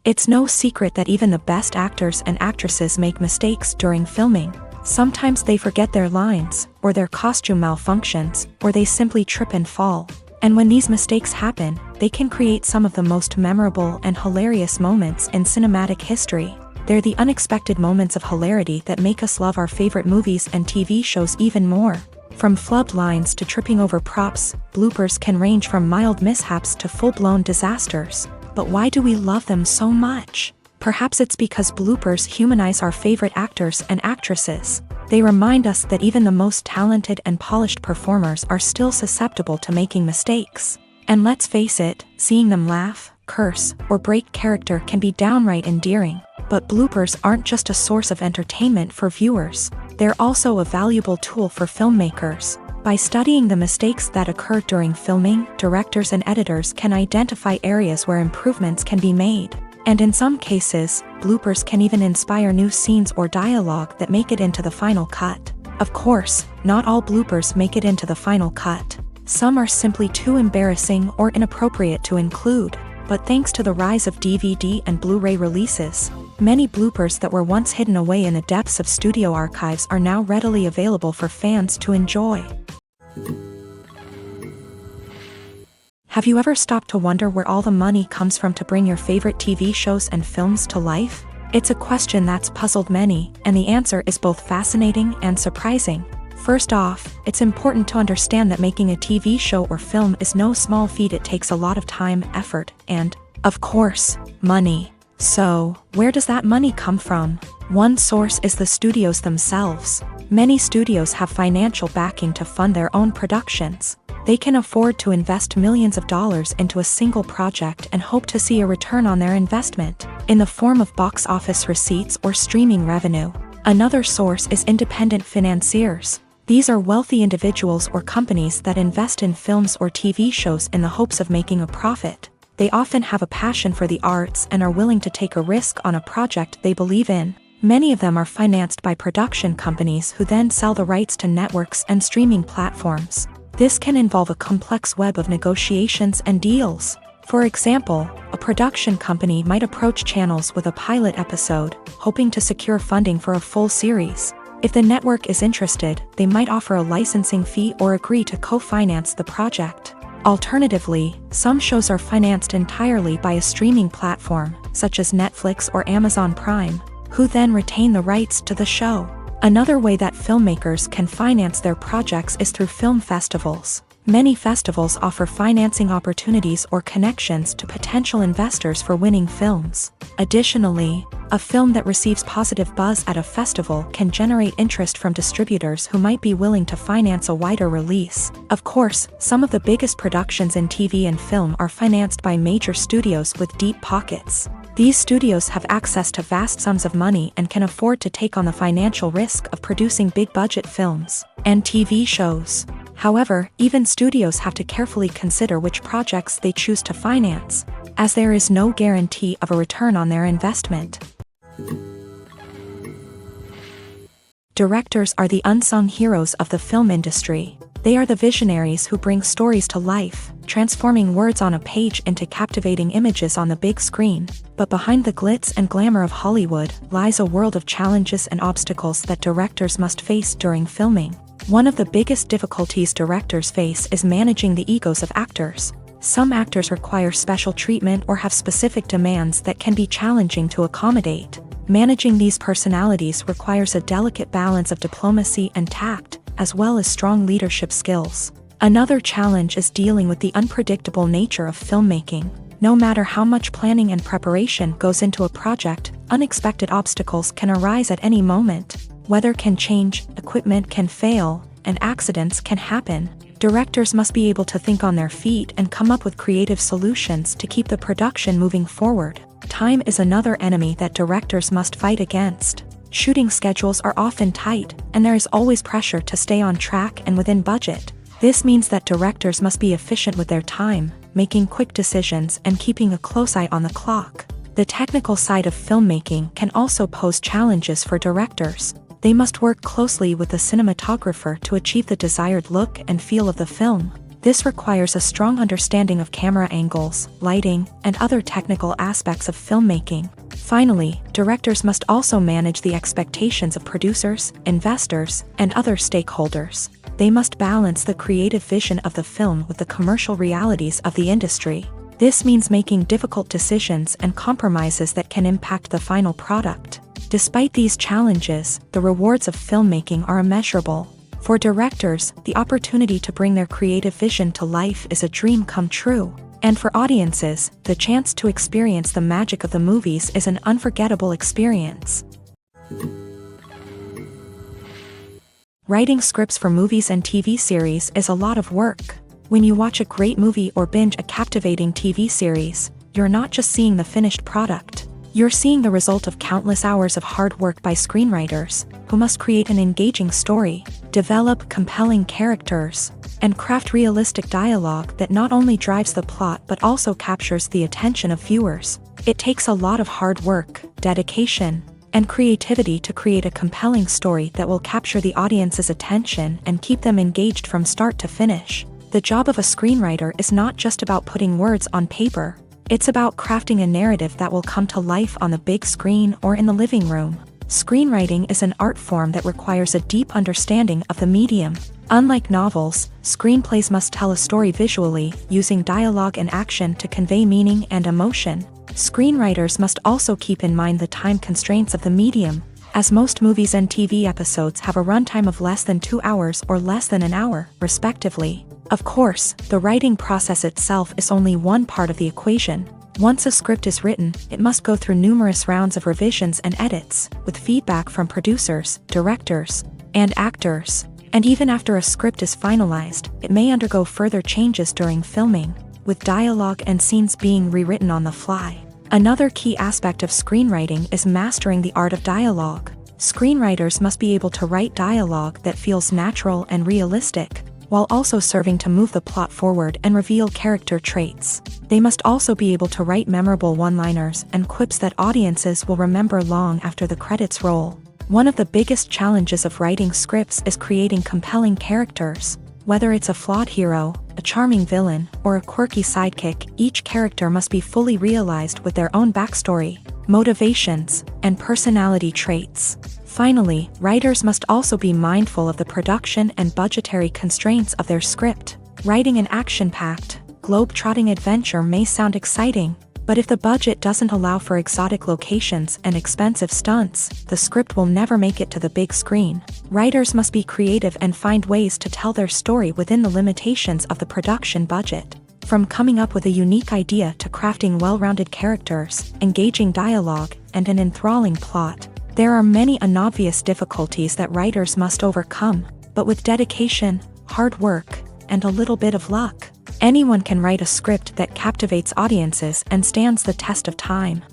It's no secret that even the best actors and actresses make mistakes during filming. Sometimes they forget their lines, or their costume malfunctions, or they simply trip and fall. And when these mistakes happen, they can create some of the most memorable and hilarious moments in cinematic history. They're the unexpected moments of hilarity that make us love our favorite movies and TV shows even more. From flubbed lines to tripping over props, bloopers can range from mild mishaps to full-blown disasters. But why do we love them so much? Perhaps it's because bloopers humanize our favorite actors and actresses. They remind us that even the most talented and polished performers are still susceptible to making mistakes. And let's face it, seeing them laugh, curse, or break character can be downright endearing. But bloopers aren't just a source of entertainment for viewers. They're also a valuable tool for filmmakers. By studying the mistakes that occur during filming, directors and editors can identify areas where improvements can be made. And in some cases, bloopers can even inspire new scenes or dialogue that make it into the final cut. Of course, not all bloopers make it into the final cut. Some are simply too embarrassing or inappropriate to include. But thanks to the rise of DVD and Blu-ray releases, many bloopers that were once hidden away in the depths of studio archives are now readily available for fans to enjoy. Have you ever stopped to wonder where all the money comes from to bring your favorite TV shows and films to life? It's a question that's puzzled many, and the answer is both fascinating and surprising. First off, it's important to understand that making a TV show or film is no small feat. It takes a lot of time, effort, and, of course, money. So, where does that money come from? One source is the studios themselves. Many studios have financial backing to fund their own productions. They can afford to invest millions of dollars into a single project and hope to see a return on their investment, in the form of box office receipts or streaming revenue. Another source is independent financiers. These are wealthy individuals or companies that invest in films or TV shows in the hopes of making a profit. They often have a passion for the arts and are willing to take a risk on a project they believe in. Many of them are financed by production companies who then sell the rights to networks and streaming platforms. This can involve a complex web of negotiations and deals. For example, a production company might approach channels with a pilot episode, hoping to secure funding for a full series. If the network is interested, they might offer a licensing fee or agree to co-finance the project. Alternatively, some shows are financed entirely by a streaming platform, such as Netflix or Amazon Prime, who then retain the rights to the show. Another way that filmmakers can finance their projects is through film festivals. Many festivals offer financing opportunities or connections to potential investors for winning films. Additionally, a film that receives positive buzz at a festival can generate interest from distributors who might be willing to finance a wider release. Of course, some of the biggest productions in TV and film are financed by major studios with deep pockets. These studios have access to vast sums of money and can afford to take on the financial risk of producing big-budget films and TV shows. However, even studios have to carefully consider which projects they choose to finance, as there is no guarantee of a return on their investment. Directors are the unsung heroes of the film industry. They are the visionaries who bring stories to life, transforming words on a page into captivating images on the big screen. But behind the glitz and glamour of Hollywood lies a world of challenges and obstacles that directors must face during filming. One of the biggest difficulties directors face is managing the egos of actors. Some actors require special treatment or have specific demands that can be challenging to accommodate. Managing these personalities requires a delicate balance of diplomacy and tact, as well as strong leadership skills. Another challenge is dealing with the unpredictable nature of filmmaking. No matter how much planning and preparation goes into a project, unexpected obstacles can arise at any moment. Weather can change, equipment can fail, and accidents can happen. Directors must be able to think on their feet and come up with creative solutions to keep the production moving forward. Time is another enemy that directors must fight against. Shooting schedules are often tight, and there is always pressure to stay on track and within budget. This means that directors must be efficient with their time, making quick decisions and keeping a close eye on the clock. The technical side of filmmaking can also pose challenges for directors. They must work closely with the cinematographer to achieve the desired look and feel of the film. This requires a strong understanding of camera angles, lighting, and other technical aspects of filmmaking. Finally, directors must also manage the expectations of producers, investors, and other stakeholders. They must balance the creative vision of the film with the commercial realities of the industry. This means making difficult decisions and compromises that can impact the final product. Despite these challenges, the rewards of filmmaking are immeasurable. For directors, the opportunity to bring their creative vision to life is a dream come true. And for audiences, the chance to experience the magic of the movies is an unforgettable experience. Writing scripts for movies and TV series is a lot of work. When you watch a great movie or binge a captivating TV series, you're not just seeing the finished product. You're seeing the result of countless hours of hard work by screenwriters, who must create an engaging story, develop compelling characters, and craft realistic dialogue that not only drives the plot but also captures the attention of viewers. It takes a lot of hard work, dedication, and creativity to create a compelling story that will capture the audience's attention and keep them engaged from start to finish. The job of a screenwriter is not just about putting words on paper. It's about crafting a narrative that will come to life on the big screen or in the living room. Screenwriting is an art form that requires a deep understanding of the medium. Unlike novels, screenplays must tell a story visually, using dialogue and action to convey meaning and emotion. Screenwriters must also keep in mind the time constraints of the medium, as most movies and TV episodes have a runtime of less than 2 hours or less than an hour, respectively. Of course, the writing process itself is only one part of the equation. Once a script is written, it must go through numerous rounds of revisions and edits, with feedback from producers, directors, and actors. And even after a script is finalized, it may undergo further changes during filming, with dialogue and scenes being rewritten on the fly. Another key aspect of screenwriting is mastering the art of dialogue. Screenwriters must be able to write dialogue that feels natural and realistic, while also serving to move the plot forward and reveal character traits. They must also be able to write memorable one-liners and quips that audiences will remember long after the credits roll. One of the biggest challenges of writing scripts is creating compelling characters. Whether it's a flawed hero, a charming villain, or a quirky sidekick, each character must be fully realized with their own backstory, motivations, and personality traits. Finally, writers must also be mindful of the production and budgetary constraints of their script. Writing an action-packed, globe-trotting adventure may sound exciting, but if the budget doesn't allow for exotic locations and expensive stunts, the script will never make it to the big screen. Writers must be creative and find ways to tell their story within the limitations of the production budget. From coming up with a unique idea to crafting well-rounded characters, engaging dialogue, and an enthralling plot, there are many unobvious difficulties that writers must overcome, but with dedication, hard work, and a little bit of luck, anyone can write a script that captivates audiences and stands the test of time.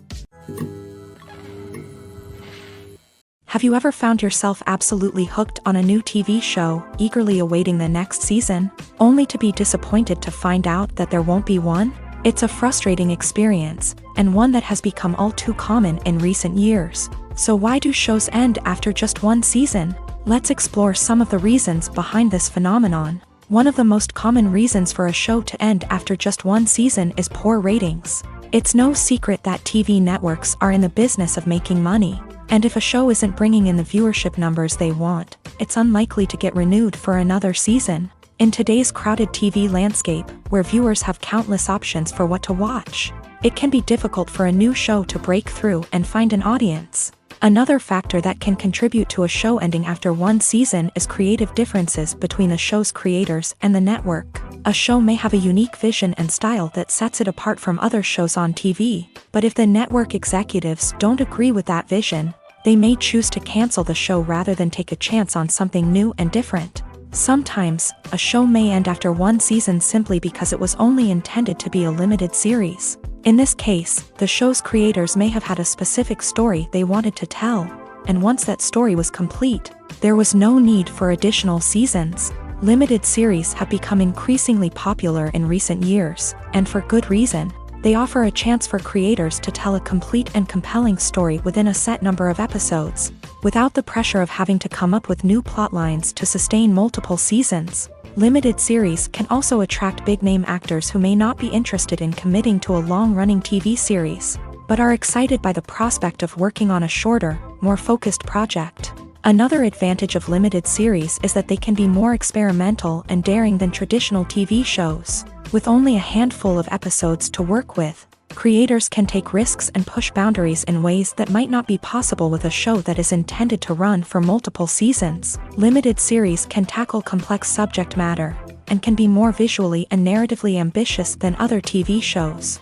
Have you ever found yourself absolutely hooked on a new TV show, eagerly awaiting the next season, only to be disappointed to find out that there won't be one? It's a frustrating experience, and one that has become all too common in recent years. So why do shows end after just one season? Let's explore some of the reasons behind this phenomenon. One of the most common reasons for a show to end after just one season is poor ratings. It's no secret that TV networks are in the business of making money, and if a show isn't bringing in the viewership numbers they want, it's unlikely to get renewed for another season. In today's crowded TV landscape, where viewers have countless options for what to watch, it can be difficult for a new show to break through and find an audience. Another factor that can contribute to a show ending after one season is creative differences between the show's creators and the network. A show may have a unique vision and style that sets it apart from other shows on TV, but if the network executives don't agree with that vision, they may choose to cancel the show rather than take a chance on something new and different. Sometimes, a show may end after one season simply because it was only intended to be a limited series. In this case, the show's creators may have had a specific story they wanted to tell, and once that story was complete, there was no need for additional seasons. Limited series have become increasingly popular in recent years, and for good reason. They offer a chance for creators to tell a complete and compelling story within a set number of episodes, without the pressure of having to come up with new plot lines to sustain multiple seasons. Limited series can also attract big-name actors who may not be interested in committing to a long-running TV series, but are excited by the prospect of working on a shorter, more focused project. Another advantage of limited series is that they can be more experimental and daring than traditional TV shows. With only a handful of episodes to work with, creators can take risks and push boundaries in ways that might not be possible with a show that is intended to run for multiple seasons. Limited series can tackle complex subject matter, and can be more visually and narratively ambitious than other TV shows.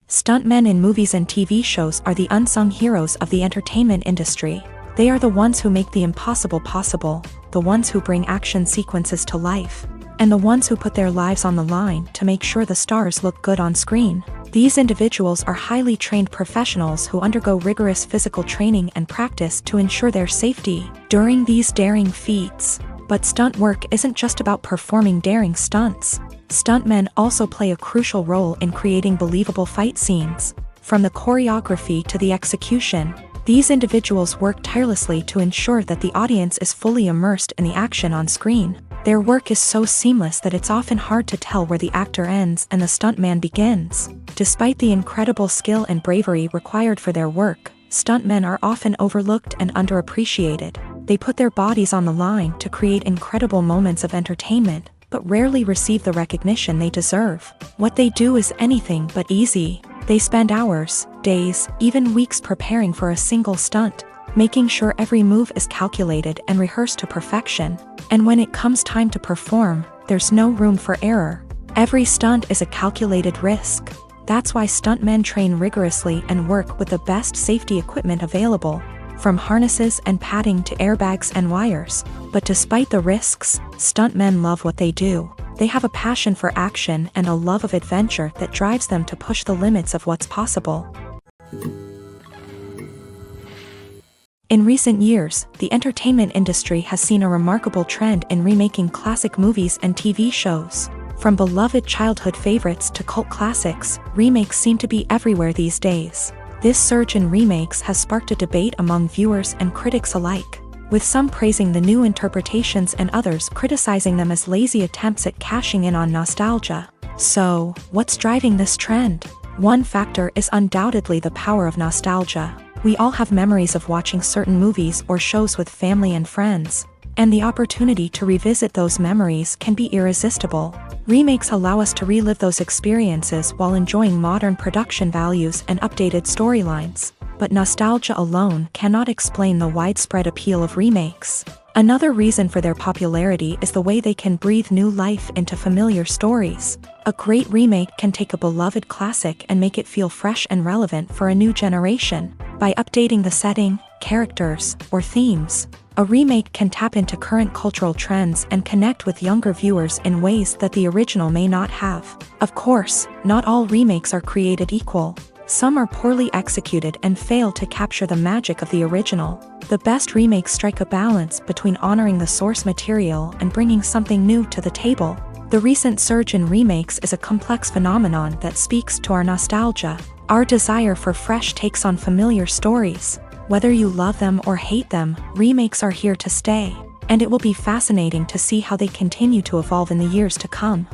Stuntmen in movies and TV shows are the unsung heroes of the entertainment industry. They are the ones who make the impossible possible, the ones who bring action sequences to life, and the ones who put their lives on the line to make sure the stars look good on screen. These individuals are highly trained professionals who undergo rigorous physical training and practice to ensure their safety during these daring feats. But stunt work isn't just about performing daring stunts. Stuntmen also play a crucial role in creating believable fight scenes. From the choreography to the execution, these individuals work tirelessly to ensure that the audience is fully immersed in the action on screen. Their work is so seamless that it's often hard to tell where the actor ends and the stuntman begins. Despite the incredible skill and bravery required for their work, stuntmen are often overlooked and underappreciated. They put their bodies on the line to create incredible moments of entertainment, but rarely receive the recognition they deserve. What they do is anything but easy. They spend hours, days, even weeks preparing for a single stunt, making sure every move is calculated and rehearsed to perfection. And when it comes time to perform, there's no room for error. Every stunt is a calculated risk. That's why stuntmen train rigorously and work with the best safety equipment available, from harnesses and padding to airbags and wires. But despite the risks, stuntmen love what they do. They have a passion for action and a love of adventure that drives them to push the limits of what's possible. In recent years, the entertainment industry has seen a remarkable trend in remaking classic movies and TV shows. From beloved childhood favorites to cult classics, remakes seem to be everywhere these days. This surge in remakes has sparked a debate among viewers and critics alike, with some praising the new interpretations and others criticizing them as lazy attempts at cashing in on nostalgia. So, what's driving this trend? One factor is undoubtedly the power of nostalgia. We all have memories of watching certain movies or shows with family and friends, and the opportunity to revisit those memories can be irresistible. Remakes allow us to relive those experiences while enjoying modern production values and updated storylines. But nostalgia alone cannot explain the widespread appeal of remakes. Another reason for their popularity is the way they can breathe new life into familiar stories. A great remake can take a beloved classic and make it feel fresh and relevant for a new generation. By updating the setting, characters, or themes, a remake can tap into current cultural trends and connect with younger viewers in ways that the original may not have. Of course, not all remakes are created equal. Some are poorly executed and fail to capture the magic of the original. The best remakes strike a balance between honoring the source material and bringing something new to the table. The recent surge in remakes is a complex phenomenon that speaks to our nostalgia, our desire for fresh takes on familiar stories. Whether you love them or hate them, remakes are here to stay, and it will be fascinating to see how they continue to evolve in the years to come.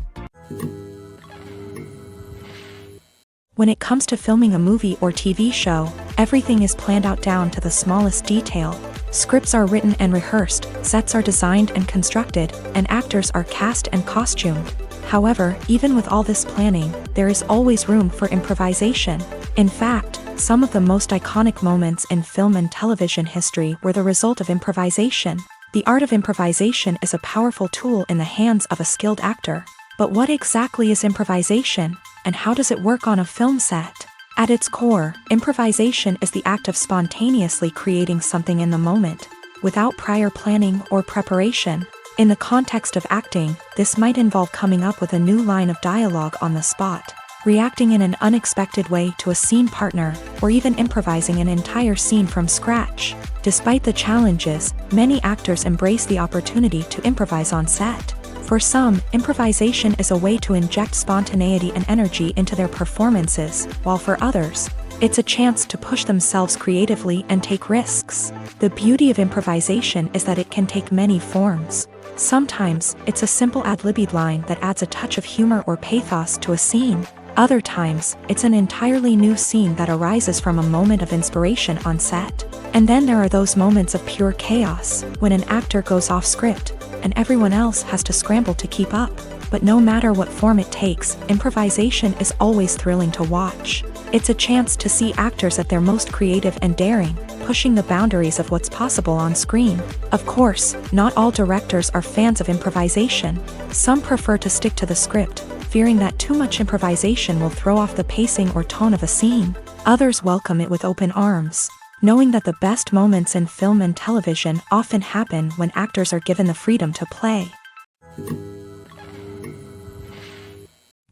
When it comes to filming a movie or TV show, everything is planned out down to the smallest detail. Scripts are written and rehearsed, sets are designed and constructed, and actors are cast and costumed. However, even with all this planning, there is always room for improvisation. In fact, some of the most iconic moments in film and television history were the result of improvisation. The art of improvisation is a powerful tool in the hands of a skilled actor. But what exactly is improvisation, and how does it work on a film set? At its core, improvisation is the act of spontaneously creating something in the moment, without prior planning or preparation. In the context of acting, this might involve coming up with a new line of dialogue on the spot, reacting in an unexpected way to a scene partner, or even improvising an entire scene from scratch. Despite the challenges, many actors embrace the opportunity to improvise on set. For some, improvisation is a way to inject spontaneity and energy into their performances, while for others, It's a chance to push themselves creatively and take risks. The beauty of improvisation is that it can take many forms. Sometimes, it's a simple ad-libbed line that adds a touch of humor or pathos to a scene. Other times, it's an entirely new scene that arises from a moment of inspiration on set. And then there are those moments of pure chaos, when an actor goes off script, and everyone else has to scramble to keep up. But no matter what form it takes, improvisation is always thrilling to watch. It's a chance to see actors at their most creative and daring, pushing the boundaries of what's possible on screen. Of course, not all directors are fans of improvisation. Some prefer to stick to the script, fearing that too much improvisation will throw off the pacing or tone of a scene. Others welcome it with open arms, knowing that the best moments in film and television often happen when actors are given the freedom to play.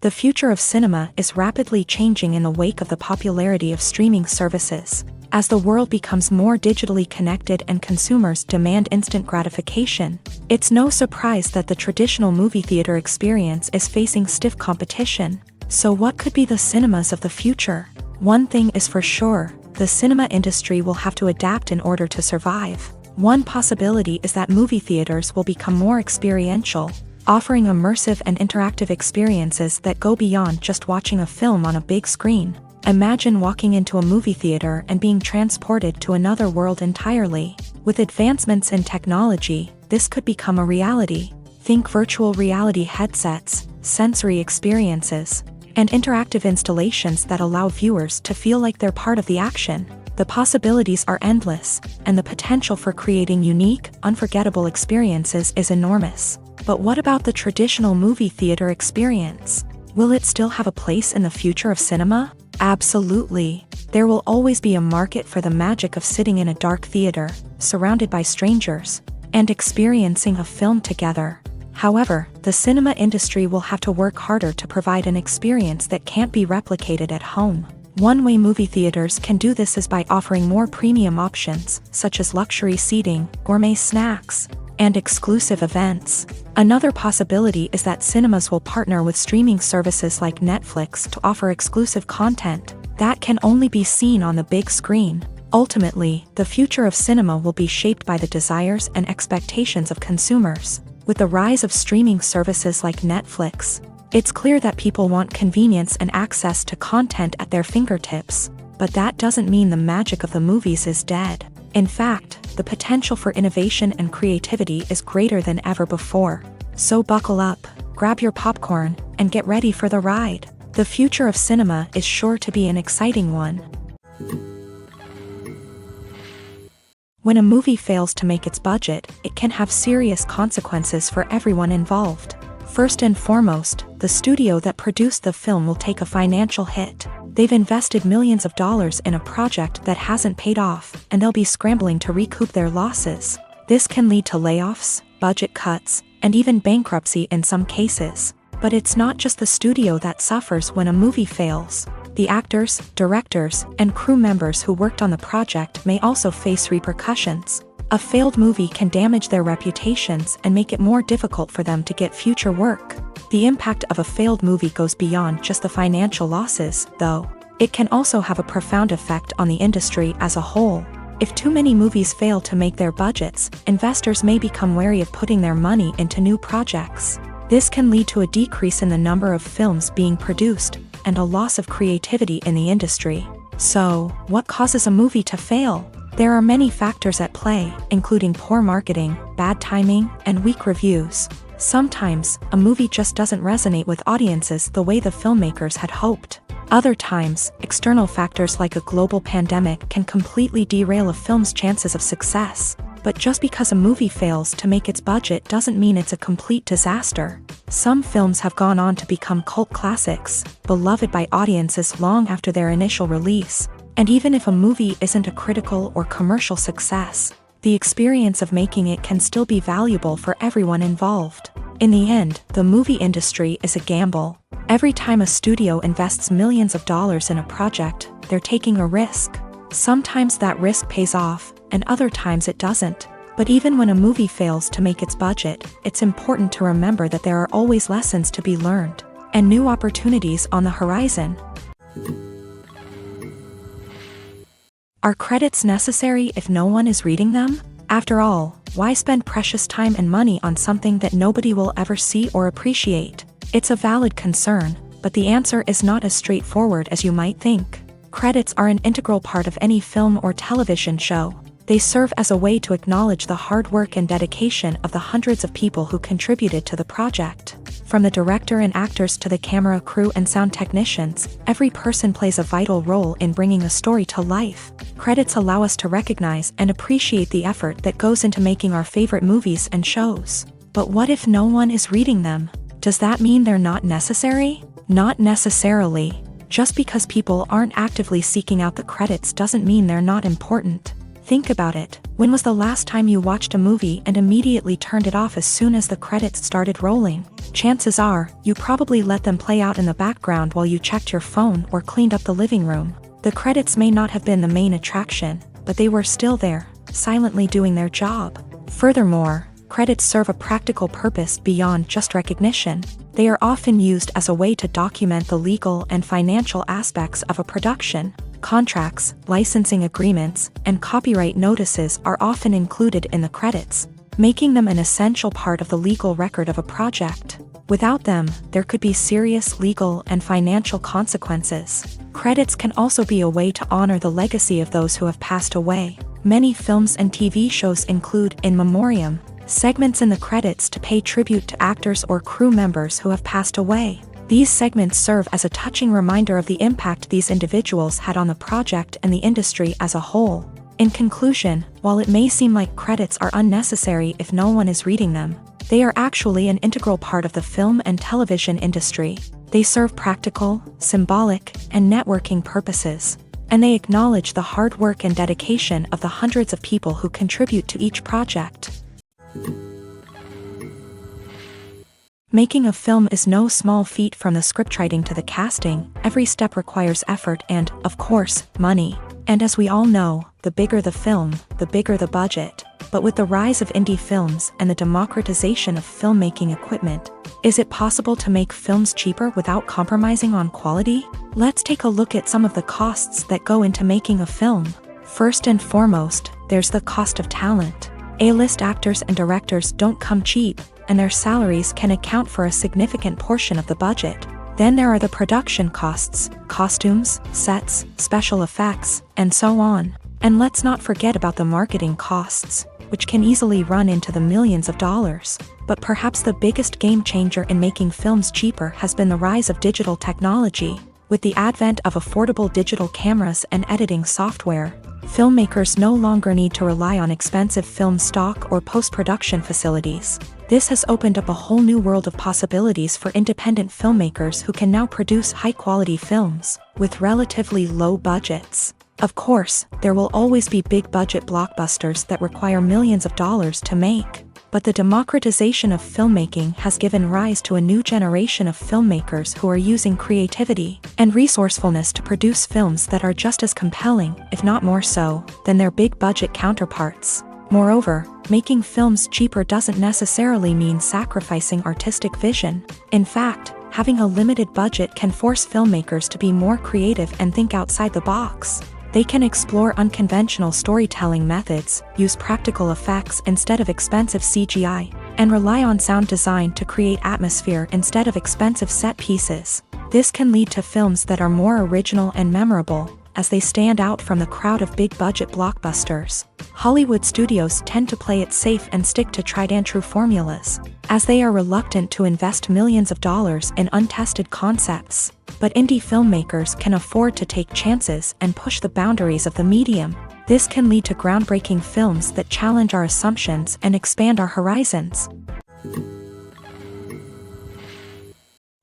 The future of cinema is rapidly changing in the wake of the popularity of streaming services. As the world becomes more digitally connected and consumers demand instant gratification, it's no surprise that the traditional movie theater experience is facing stiff competition. So what could be the cinemas of the future? One thing is for sure, the cinema industry will have to adapt in order to survive. One possibility is that movie theaters will become more experiential, offering immersive and interactive experiences that go beyond just watching a film on a big screen. Imagine walking into a movie theater and being transported to another world entirely. With advancements in technology, this could become a reality. Think virtual reality headsets, sensory experiences, and interactive installations that allow viewers to feel like they're part of the action. The possibilities are endless, and the potential for creating unique, unforgettable experiences is enormous. But what about the traditional movie theater experience? Will it still have a place in the future of cinema? Absolutely. There will always be a market for the magic of sitting in a dark theater, surrounded by strangers, and experiencing a film together. However, the cinema industry will have to work harder to provide an experience that can't be replicated at home. One way movie theaters can do this is by offering more premium options, such as luxury seating, gourmet snacks, and exclusive events. Another possibility is that cinemas will partner with streaming services like Netflix to offer exclusive content that can only be seen on the big screen. Ultimately, the future of cinema will be shaped by the desires and expectations of consumers. With the rise of streaming services like Netflix, it's clear that people want convenience and access to content at their fingertips. But that doesn't mean the magic of the movies is dead. In fact, the potential for innovation and creativity is greater than ever before. So buckle up, grab your popcorn, and get ready for the ride. The future of cinema is sure to be an exciting one. When a movie fails to make its budget, it can have serious consequences for everyone involved. First and foremost, the studio that produced the film will take a financial hit. They've invested millions of dollars in a project that hasn't paid off, and they'll be scrambling to recoup their losses. This can lead to layoffs, budget cuts, and even bankruptcy in some cases. But it's not just the studio that suffers when a movie fails. The actors, directors, and crew members who worked on the project may also face repercussions. A failed movie can damage their reputations and make it more difficult for them to get future work. The impact of a failed movie goes beyond just the financial losses, though. It can also have a profound effect on the industry as a whole. If too many movies fail to make their budgets, investors may become wary of putting their money into new projects. This can lead to a decrease in the number of films being produced, and a loss of creativity in the industry. So, what causes a movie to fail? There are many factors at play, including poor marketing, bad timing, and weak reviews. Sometimes, a movie just doesn't resonate with audiences the way the filmmakers had hoped. Other times, external factors like a global pandemic can completely derail a film's chances of success. But just because a movie fails to make its budget doesn't mean it's a complete disaster. Some films have gone on to become cult classics, beloved by audiences long after their initial release. And even if a movie isn't a critical or commercial success, the experience of making it can still be valuable for everyone involved. In the end, the movie industry is a gamble. Every time a studio invests millions of dollars in a project, they're taking a risk. Sometimes that risk pays off, and other times it doesn't. But even when a movie fails to make its budget, it's important to remember that there are always lessons to be learned, and new opportunities on the horizon. Are credits necessary if no one is reading them? After all, why spend precious time and money on something that nobody will ever see or appreciate? It's a valid concern, but the answer is not as straightforward as you might think. Credits are an integral part of any film or television show. They serve as a way to acknowledge the hard work and dedication of the hundreds of people who contributed to the project. From the director and actors to the camera crew and sound technicians, every person plays a vital role in bringing a story to life. Credits allow us to recognize and appreciate the effort that goes into making our favorite movies and shows. But what if no one is reading them? Does that mean they're not necessary? Not necessarily. Just because people aren't actively seeking out the credits doesn't mean they're not important. Think about it. When was the last time you watched a movie and immediately turned it off as soon as the credits started rolling? Chances are, you probably let them play out in the background while you checked your phone or cleaned up the living room. The credits may not have been the main attraction, but they were still there, silently doing their job. Furthermore, credits serve a practical purpose beyond just recognition. They are often used as a way to document the legal and financial aspects of a production. Contracts, licensing agreements, and copyright notices are often included in the credits, making them an essential part of the legal record of a project. Without them, there could be serious legal and financial consequences. Credits can also be a way to honor the legacy of those who have passed away. Many films and TV shows include in memoriam segments in the credits to pay tribute to actors or crew members who have passed away. These segments serve as a touching reminder of the impact these individuals had on the project and the industry as a whole. In conclusion, while it may seem like credits are unnecessary if no one is reading them, they are actually an integral part of the film and television industry. They serve practical, symbolic, and networking purposes, and they acknowledge the hard work and dedication of the hundreds of people who contribute to each project. Making a film is no small feat. From the scriptwriting to the casting, every step requires effort and, of course, money. And as we all know, the bigger the film, the bigger the budget. But with the rise of indie films and the democratization of filmmaking equipment, is it possible to make films cheaper without compromising on quality? Let's take a look at some of the costs that go into making a film. First and foremost, there's the cost of talent. A-list actors and directors don't come cheap, and their salaries can account for a significant portion of the budget. Then there are the production costs, costumes, sets, special effects, and so on. And let's not forget about the marketing costs, which can easily run into the millions of dollars. But perhaps the biggest game changer in making films cheaper has been the rise of digital technology. With the advent of affordable digital cameras and editing software, filmmakers no longer need to rely on expensive film stock or post-production facilities. This has opened up a whole new world of possibilities for independent filmmakers who can now produce high-quality films with relatively low budgets. Of course, there will always be big-budget blockbusters that require millions of dollars to make. But the democratization of filmmaking has given rise to a new generation of filmmakers who are using creativity and resourcefulness to produce films that are just as compelling, if not more so, than their big-budget counterparts. Moreover, making films cheaper doesn't necessarily mean sacrificing artistic vision. In fact, having a limited budget can force filmmakers to be more creative and think outside the box. They can explore unconventional storytelling methods, use practical effects instead of expensive CGI, and rely on sound design to create atmosphere instead of expensive set pieces. This can lead to films that are more original and memorable, as they stand out from the crowd of big-budget blockbusters. Hollywood studios tend to play it safe and stick to tried-and-true formulas, as they are reluctant to invest millions of dollars in untested concepts. But indie filmmakers can afford to take chances and push the boundaries of the medium. This can lead to groundbreaking films that challenge our assumptions and expand our horizons.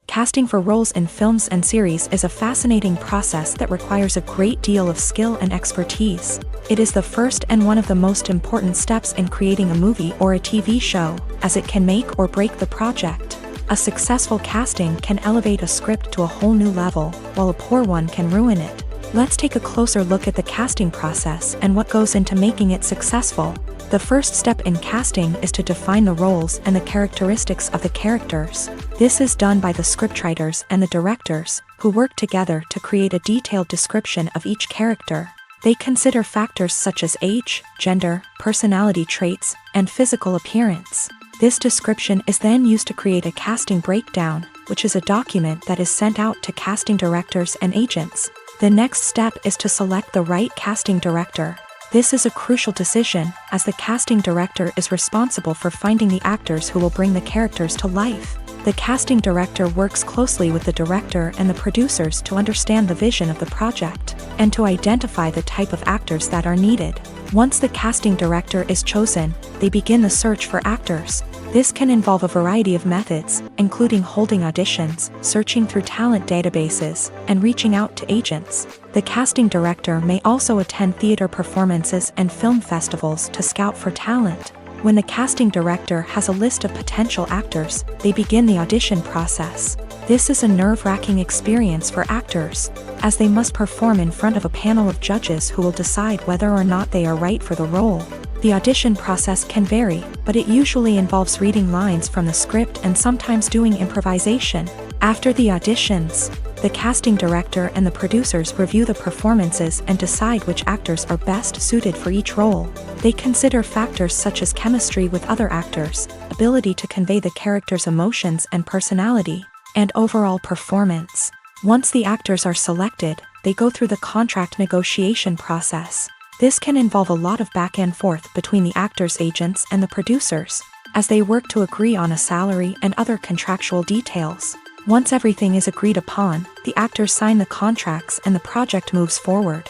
Casting for roles in films and series is a fascinating process that requires a great deal of skill and expertise. It is the first and one of the most important steps in creating a movie or a TV show, as it can make or break the project. A successful casting can elevate a script to a whole new level, while a poor one can ruin it. Let's take a closer look at the casting process and what goes into making it successful. The first step in casting is to define the roles and the characteristics of the characters. This is done by the scriptwriters and the directors, who work together to create a detailed description of each character. They consider factors such as age, gender, personality traits, and physical appearance. This description is then used to create a casting breakdown, which is a document that is sent out to casting directors and agents. The next step is to select the right casting director. This is a crucial decision, as the casting director is responsible for finding the actors who will bring the characters to life. The casting director works closely with the director and the producers to understand the vision of the project, and to identify the type of actors that are needed. Once the casting director is chosen, they begin the search for actors. This can involve a variety of methods, including holding auditions, searching through talent databases, and reaching out to agents. The casting director may also attend theater performances and film festivals to scout for talent. When the casting director has a list of potential actors, they begin the audition process. This is a nerve-wracking experience for actors, as they must perform in front of a panel of judges who will decide whether or not they are right for the role. The audition process can vary, but it usually involves reading lines from the script and sometimes doing improvisation. After the auditions, the casting director and the producers review the performances and decide which actors are best suited for each role. They consider factors such as chemistry with other actors, ability to convey the character's emotions and personality, and overall performance. Once the actors are selected, they go through the contract negotiation process. This can involve a lot of back and forth between the actors' agents and the producers, as they work to agree on a salary and other contractual details. Once everything is agreed upon, the actors sign the contracts and the project moves forward.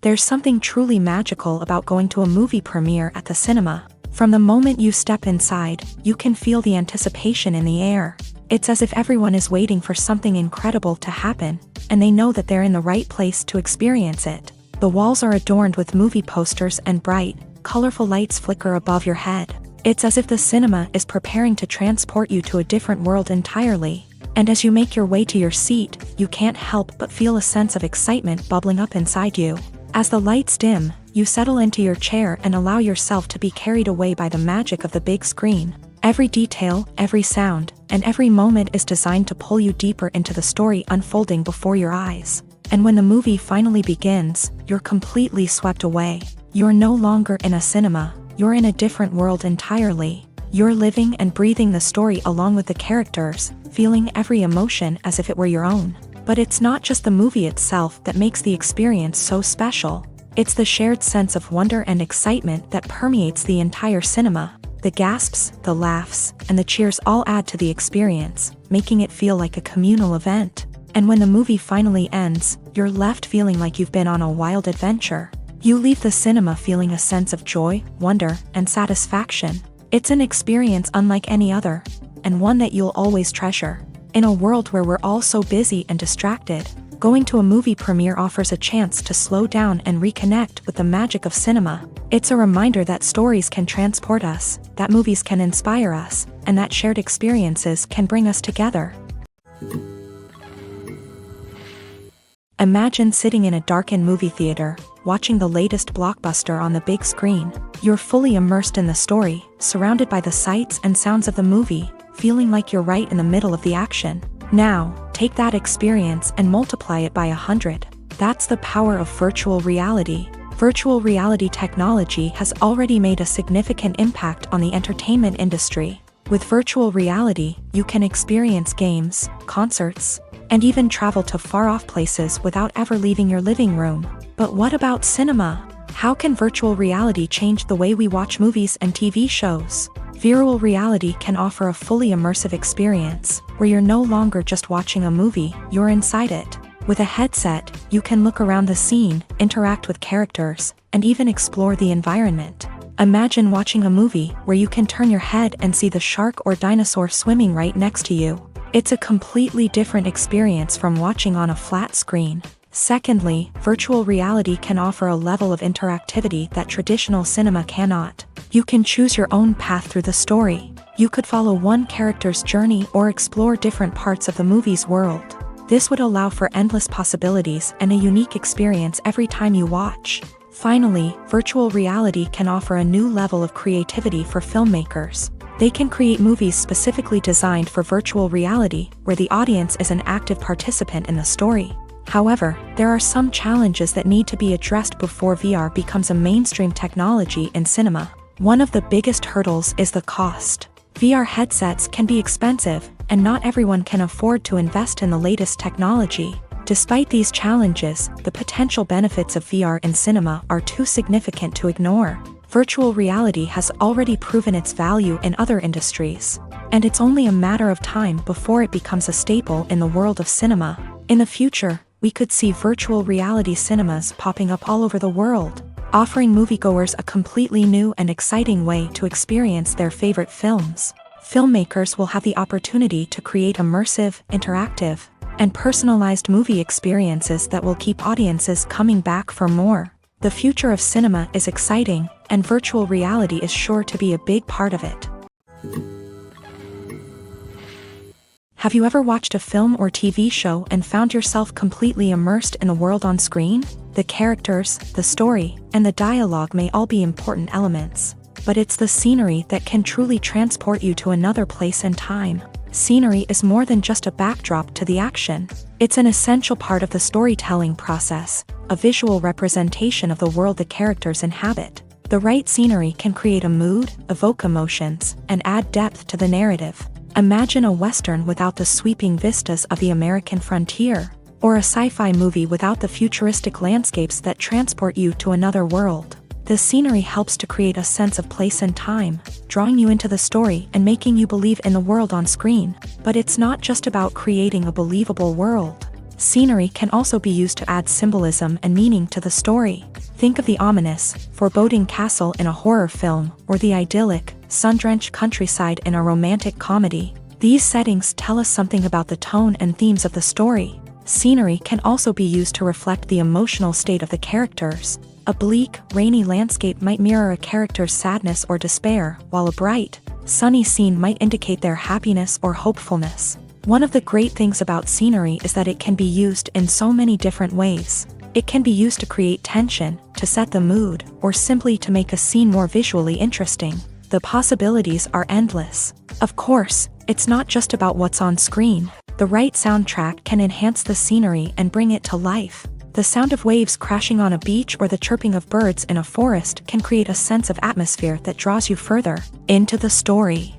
There's something truly magical about going to a movie premiere at the cinema. From the moment you step inside, you can feel the anticipation in the air. It's as if everyone is waiting for something incredible to happen, and they know that they're in the right place to experience it. The walls are adorned with movie posters and bright, colorful lights flicker above your head. It's as if the cinema is preparing to transport you to a different world entirely. And as you make your way to your seat, you can't help but feel a sense of excitement bubbling up inside you. As the lights dim, you settle into your chair and allow yourself to be carried away by the magic of the big screen. Every detail, every sound, and every moment is designed to pull you deeper into the story unfolding before your eyes. And when the movie finally begins, you're completely swept away. You're no longer in a cinema. You're in a different world entirely. You're living and breathing the story along with the characters, feeling every emotion as if it were your own. But it's not just the movie itself that makes the experience so special. It's the shared sense of wonder and excitement that permeates the entire cinema. The gasps, the laughs, and the cheers all add to the experience, making it feel like a communal event. And when the movie finally ends, you're left feeling like you've been on a wild adventure. You leave the cinema feeling a sense of joy, wonder, and satisfaction. It's an experience unlike any other, and one that you'll always treasure. In a world where we're all so busy and distracted, going to a movie premiere offers a chance to slow down and reconnect with the magic of cinema. It's a reminder that stories can transport us, that movies can inspire us, and that shared experiences can bring us together. Imagine sitting in a darkened movie theater, watching the latest blockbuster on the big screen. You're fully immersed in the story, surrounded by the sights and sounds of the movie, feeling like you're right in the middle of the action. Now, take that experience and multiply it by 100. That's the power of virtual reality. Virtual reality technology has already made a significant impact on the entertainment industry. With virtual reality, you can experience games, concerts, and even travel to far-off places without ever leaving your living room. But what about cinema? How can virtual reality change the way we watch movies and TV shows? Virtual reality can offer a fully immersive experience, where you're no longer just watching a movie, you're inside it. With a headset, you can look around the scene, interact with characters, and even explore the environment. Imagine watching a movie where you can turn your head and see the shark or dinosaur swimming right next to you. It's a completely different experience from watching on a flat screen. Secondly, virtual reality can offer a level of interactivity that traditional cinema cannot. You can choose your own path through the story. You could follow one character's journey or explore different parts of the movie's world. This would allow for endless possibilities and a unique experience every time you watch. Finally, virtual reality can offer a new level of creativity for filmmakers. They can create movies specifically designed for virtual reality, where the audience is an active participant in the story. However, there are some challenges that need to be addressed before VR becomes a mainstream technology in cinema. One of the biggest hurdles is the cost. VR headsets can be expensive, and not everyone can afford to invest in the latest technology. Despite these challenges, the potential benefits of VR in cinema are too significant to ignore. Virtual reality has already proven its value in other industries, and it's only a matter of time before it becomes a staple in the world of cinema. In the future, we could see virtual reality cinemas popping up all over the world, offering moviegoers a completely new and exciting way to experience their favorite films. Filmmakers will have the opportunity to create immersive, interactive, and personalized movie experiences that will keep audiences coming back for more. The future of cinema is exciting, and virtual reality is sure to be a big part of it. Have you ever watched a film or TV show and found yourself completely immersed in the world on screen? The characters, the story, and the dialogue may all be important elements, but it's the scenery that can truly transport you to another place and time. Scenery is more than just a backdrop to the action. It's an essential part of the storytelling process, a visual representation of the world the characters inhabit. The right scenery can create a mood, evoke emotions, and add depth to the narrative. Imagine a Western without the sweeping vistas of the American frontier, or a sci-fi movie without the futuristic landscapes that transport you to another world. The scenery helps to create a sense of place and time, drawing you into the story and making you believe in the world on screen. But it's not just about creating a believable world. Scenery can also be used to add symbolism and meaning to the story. Think of the ominous, foreboding castle in a horror film, or the idyllic, sun-drenched countryside in a romantic comedy. These settings tell us something about the tone and themes of the story. Scenery can also be used to reflect the emotional state of the characters. A bleak, rainy landscape might mirror a character's sadness or despair, while a bright, sunny scene might indicate their happiness or hopefulness. One of the great things about scenery is that it can be used in so many different ways. It can be used to create tension, to set the mood, or simply to make a scene more visually interesting. The possibilities are endless. Of course, it's not just about what's on screen. The right soundtrack can enhance the scenery and bring it to life. The sound of waves crashing on a beach or the chirping of birds in a forest can create a sense of atmosphere that draws you further into the story.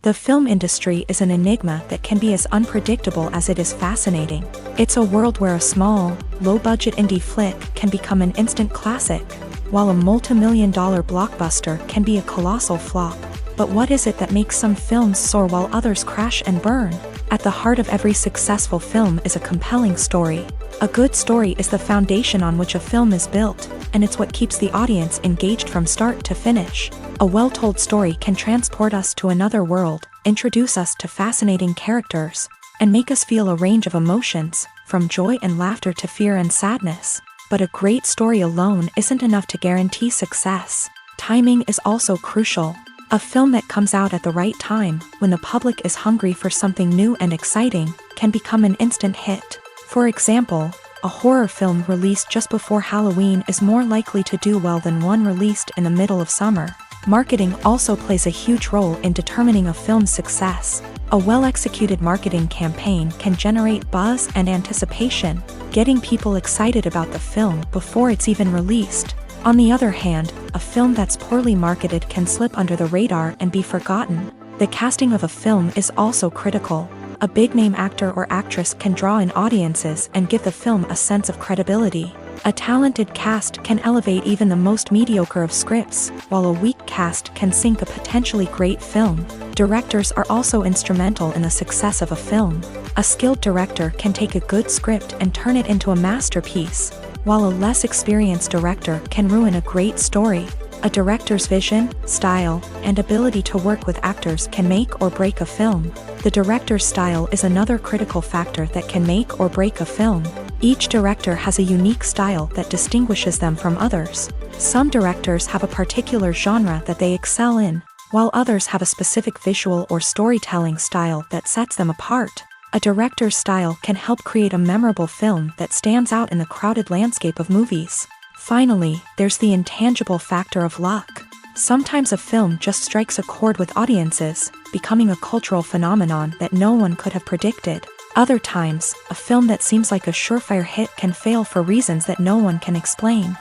The film industry is an enigma that can be as unpredictable as it is fascinating. It's a world where a small, low-budget indie flick can become an instant classic, while a multi-million-dollar blockbuster can be a colossal flop. But what is it that makes some films soar while others crash and burn? At the heart of every successful film is a compelling story. A good story is the foundation on which a film is built, and it's what keeps the audience engaged from start to finish. A well-told story can transport us to another world, introduce us to fascinating characters, and make us feel a range of emotions, from joy and laughter to fear and sadness. But a great story alone isn't enough to guarantee success. Timing is also crucial. A film that comes out at the right time, when the public is hungry for something new and exciting, can become an instant hit. For example, a horror film released just before Halloween is more likely to do well than one released in the middle of summer. Marketing also plays a huge role in determining a film's success. A well-executed marketing campaign can generate buzz and anticipation, getting people excited about the film before it's even released. On the other hand, a film that's poorly marketed can slip under the radar and be forgotten. The casting of a film is also critical. A big-name actor or actress can draw in audiences and give the film a sense of credibility. A talented cast can elevate even the most mediocre of scripts, while a weak cast can sink a potentially great film. Directors are also instrumental in the success of a film. A skilled director can take a good script and turn it into a masterpiece, while a less experienced director can ruin a great story. A director's vision, style, and ability to work with actors can make or break a film. The director's style is another critical factor that can make or break a film. Each director has a unique style that distinguishes them from others. Some directors have a particular genre that they excel in, while others have a specific visual or storytelling style that sets them apart. A director's style can help create a memorable film that stands out in the crowded landscape of movies. Finally, there's the intangible factor of luck. Sometimes a film just strikes a chord with audiences, becoming a cultural phenomenon that no one could have predicted. Other times, a film that seems like a surefire hit can fail for reasons that no one can explain.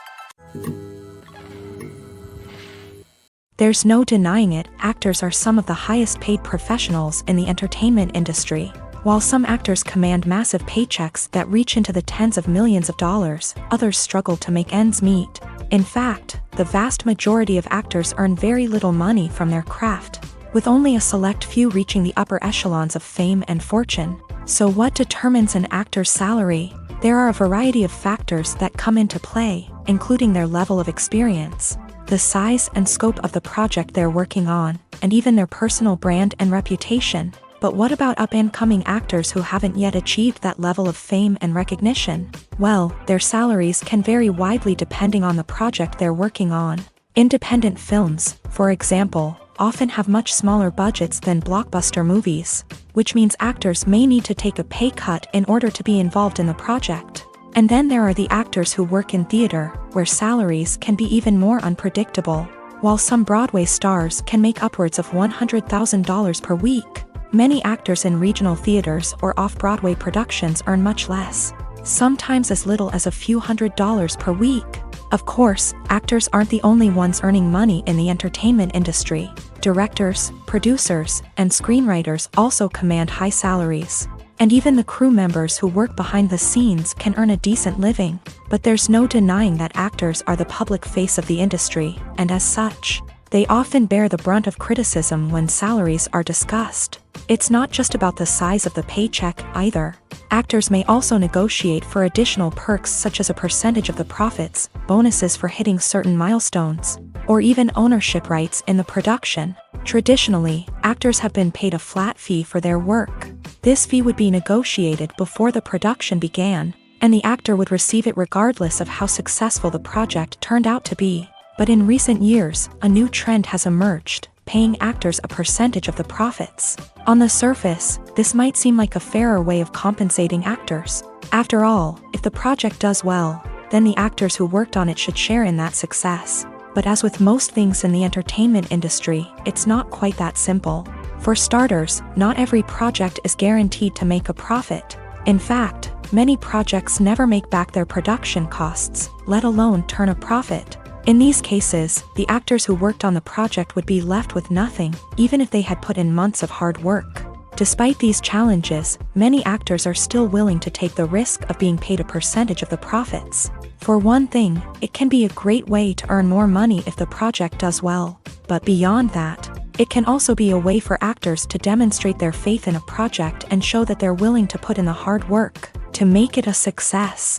There's no denying it, actors are some of the highest paid professionals in the entertainment industry. While some actors command massive paychecks that reach into the tens of millions of dollars, others struggle to make ends meet. In fact, the vast majority of actors earn very little money from their craft, with only a select few reaching the upper echelons of fame and fortune. So what determines an actor's salary? There are a variety of factors that come into play, including their level of experience, the size and scope of the project they're working on, and even their personal brand and reputation. But what about up-and-coming actors who haven't yet achieved that level of fame and recognition? Well, their salaries can vary widely depending on the project they're working on. Independent films, for example, often have much smaller budgets than blockbuster movies, which means actors may need to take a pay cut in order to be involved in the project. And then there are the actors who work in theater, where salaries can be even more unpredictable. While some Broadway stars can make upwards of $100,000 per week, many actors in regional theaters or off-Broadway productions earn much less, sometimes as little as a few $100s per week. Of course, actors aren't the only ones earning money in the entertainment industry. Directors, producers, and screenwriters also command high salaries. And even the crew members who work behind the scenes can earn a decent living. But there's no denying that actors are the public face of the industry, and as such, they often bear the brunt of criticism when salaries are discussed. It's not just about the size of the paycheck, either. Actors may also negotiate for additional perks such as a percentage of the profits, bonuses for hitting certain milestones, or even ownership rights in the production. Traditionally, actors have been paid a flat fee for their work. This fee would be negotiated before the production began, and the actor would receive it regardless of how successful the project turned out to be. But in recent years, a new trend has emerged, paying actors a percentage of the profits. On the surface, this might seem like a fairer way of compensating actors. After all, if the project does well, then the actors who worked on it should share in that success. But as with most things in the entertainment industry, it's not quite that simple. For starters, not every project is guaranteed to make a profit. In fact, many projects never make back their production costs, let alone turn a profit. In these cases, the actors who worked on the project would be left with nothing, even if they had put in months of hard work. Despite these challenges, many actors are still willing to take the risk of being paid a percentage of the profits. For one thing, it can be a great way to earn more money if the project does well. But beyond that, it can also be a way for actors to demonstrate their faith in a project and show that they're willing to put in the hard work to make it a success.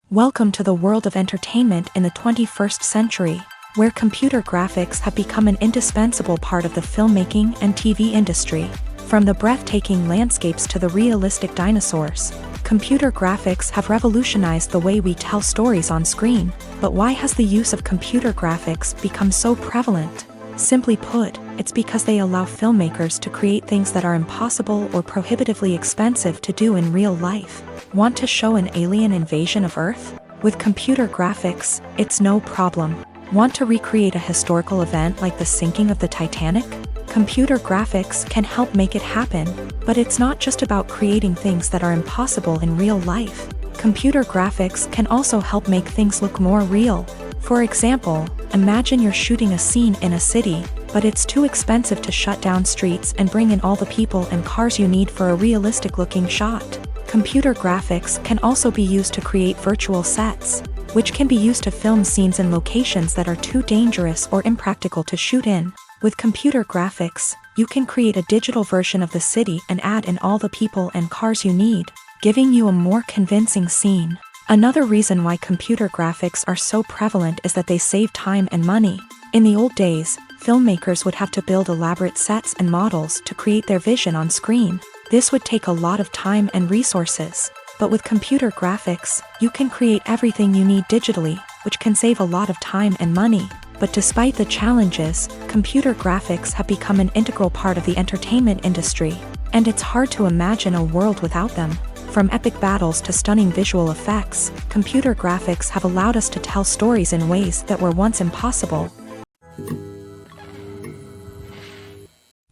Welcome to the world of entertainment in the 21st century, where computer graphics have become an indispensable part of the filmmaking and TV industry. From the breathtaking landscapes to the realistic dinosaurs, computer graphics have revolutionized the way we tell stories on screen. But why has the use of computer graphics become so prevalent? Simply put, it's because they allow filmmakers to create things that are impossible or prohibitively expensive to do in real life. Want to show an alien invasion of Earth? With computer graphics, it's no problem. Want to recreate a historical event like the sinking of the Titanic? Computer graphics can help make it happen. But it's not just about creating things that are impossible in real life. Computer graphics can also help make things look more real. For example, imagine you're shooting a scene in a city, but it's too expensive to shut down streets and bring in all the people and cars you need for a realistic-looking shot. Computer graphics can also be used to create virtual sets, which can be used to film scenes in locations that are too dangerous or impractical to shoot in. With computer graphics, you can create a digital version of the city and add in all the people and cars you need, giving you a more convincing scene. Another reason why computer graphics are so prevalent is that they save time and money. In the old days, filmmakers would have to build elaborate sets and models to create their vision on screen. This would take a lot of time and resources. But with computer graphics, you can create everything you need digitally, which can save a lot of time and money. But despite the challenges, computer graphics have become an integral part of the entertainment industry, and it's hard to imagine a world without them. From epic battles to stunning visual effects, computer graphics have allowed us to tell stories in ways that were once impossible.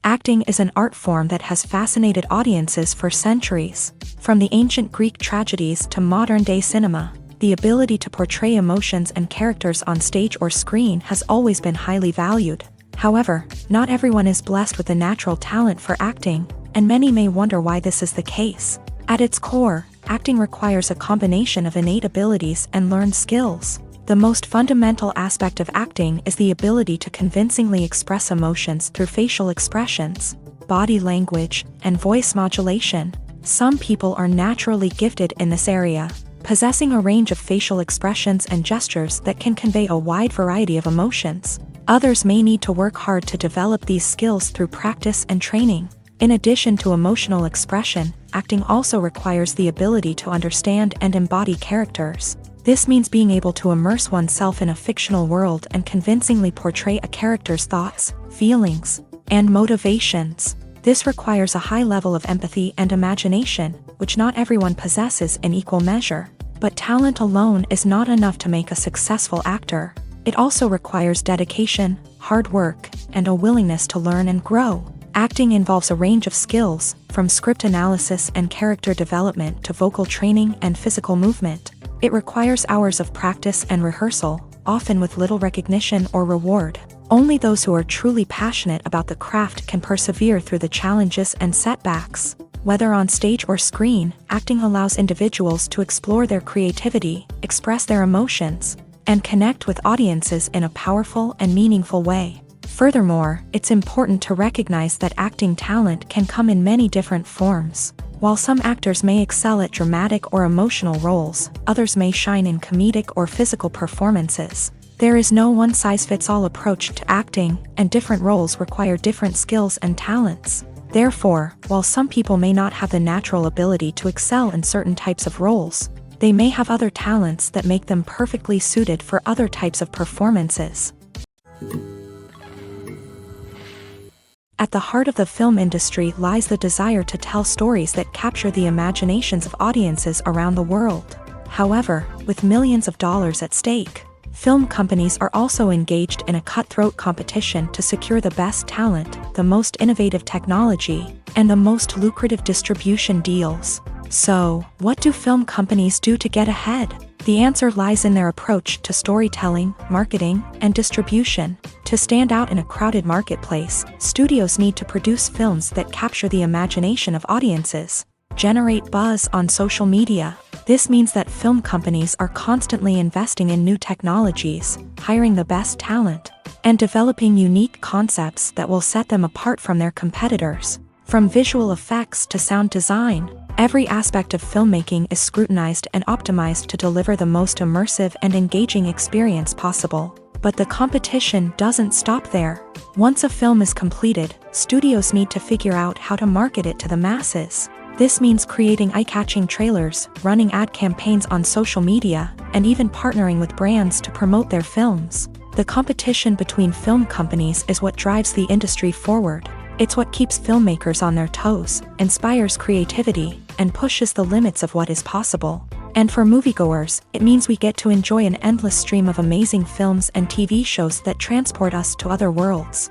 Acting is an art form that has fascinated audiences for centuries. From the ancient Greek tragedies to modern-day cinema, the ability to portray emotions and characters on stage or screen has always been highly valued. However, not everyone is blessed with a natural talent for acting, and many may wonder why this is the case. At its core, acting requires a combination of innate abilities and learned skills. The most fundamental aspect of acting is the ability to convincingly express emotions through facial expressions, body language, and voice modulation. Some people are naturally gifted in this area, possessing a range of facial expressions and gestures that can convey a wide variety of emotions. Others may need to work hard to develop these skills through practice and training. In addition to emotional expression, acting also requires the ability to understand and embody characters. This means being able to immerse oneself in a fictional world and convincingly portray a character's thoughts, feelings, and motivations. This requires a high level of empathy and imagination, which not everyone possesses in equal measure. But talent alone is not enough to make a successful actor. It also requires dedication, hard work, and a willingness to learn and grow. Acting involves a range of skills, from script analysis and character development to vocal training and physical movement. It requires hours of practice and rehearsal, often with little recognition or reward. Only those who are truly passionate about the craft can persevere through the challenges and setbacks. Whether on stage or screen, acting allows individuals to explore their creativity, express their emotions, and connect with audiences in a powerful and meaningful way. Furthermore, it's important to recognize that acting talent can come in many different forms. While some actors may excel at dramatic or emotional roles, others may shine in comedic or physical performances. There is no one-size-fits-all approach to acting, and different roles require different skills and talents. Therefore, while some people may not have the natural ability to excel in certain types of roles, they may have other talents that make them perfectly suited for other types of performances. At the heart of the film industry lies the desire to tell stories that capture the imaginations of audiences around the world. However, with millions of dollars at stake, film companies are also engaged in a cutthroat competition to secure the best talent, the most innovative technology, and the most lucrative distribution deals. So, what do film companies do to get ahead? The answer lies in their approach to storytelling, marketing, and distribution. To stand out in a crowded marketplace, studios need to produce films that capture the imagination of audiences, generate buzz on social media. This means that film companies are constantly investing in new technologies, hiring the best talent, and developing unique concepts that will set them apart from their competitors. From visual effects to sound design, every aspect of filmmaking is scrutinized and optimized to deliver the most immersive and engaging experience possible. But the competition doesn't stop there. Once a film is completed, studios need to figure out how to market it to the masses. This means creating eye-catching trailers, running ad campaigns on social media, and even partnering with brands to promote their films. The competition between film companies is what drives the industry forward. It's what keeps filmmakers on their toes, inspires creativity, and pushes the limits of what is possible. And for moviegoers, it means we get to enjoy an endless stream of amazing films and TV shows that transport us to other worlds.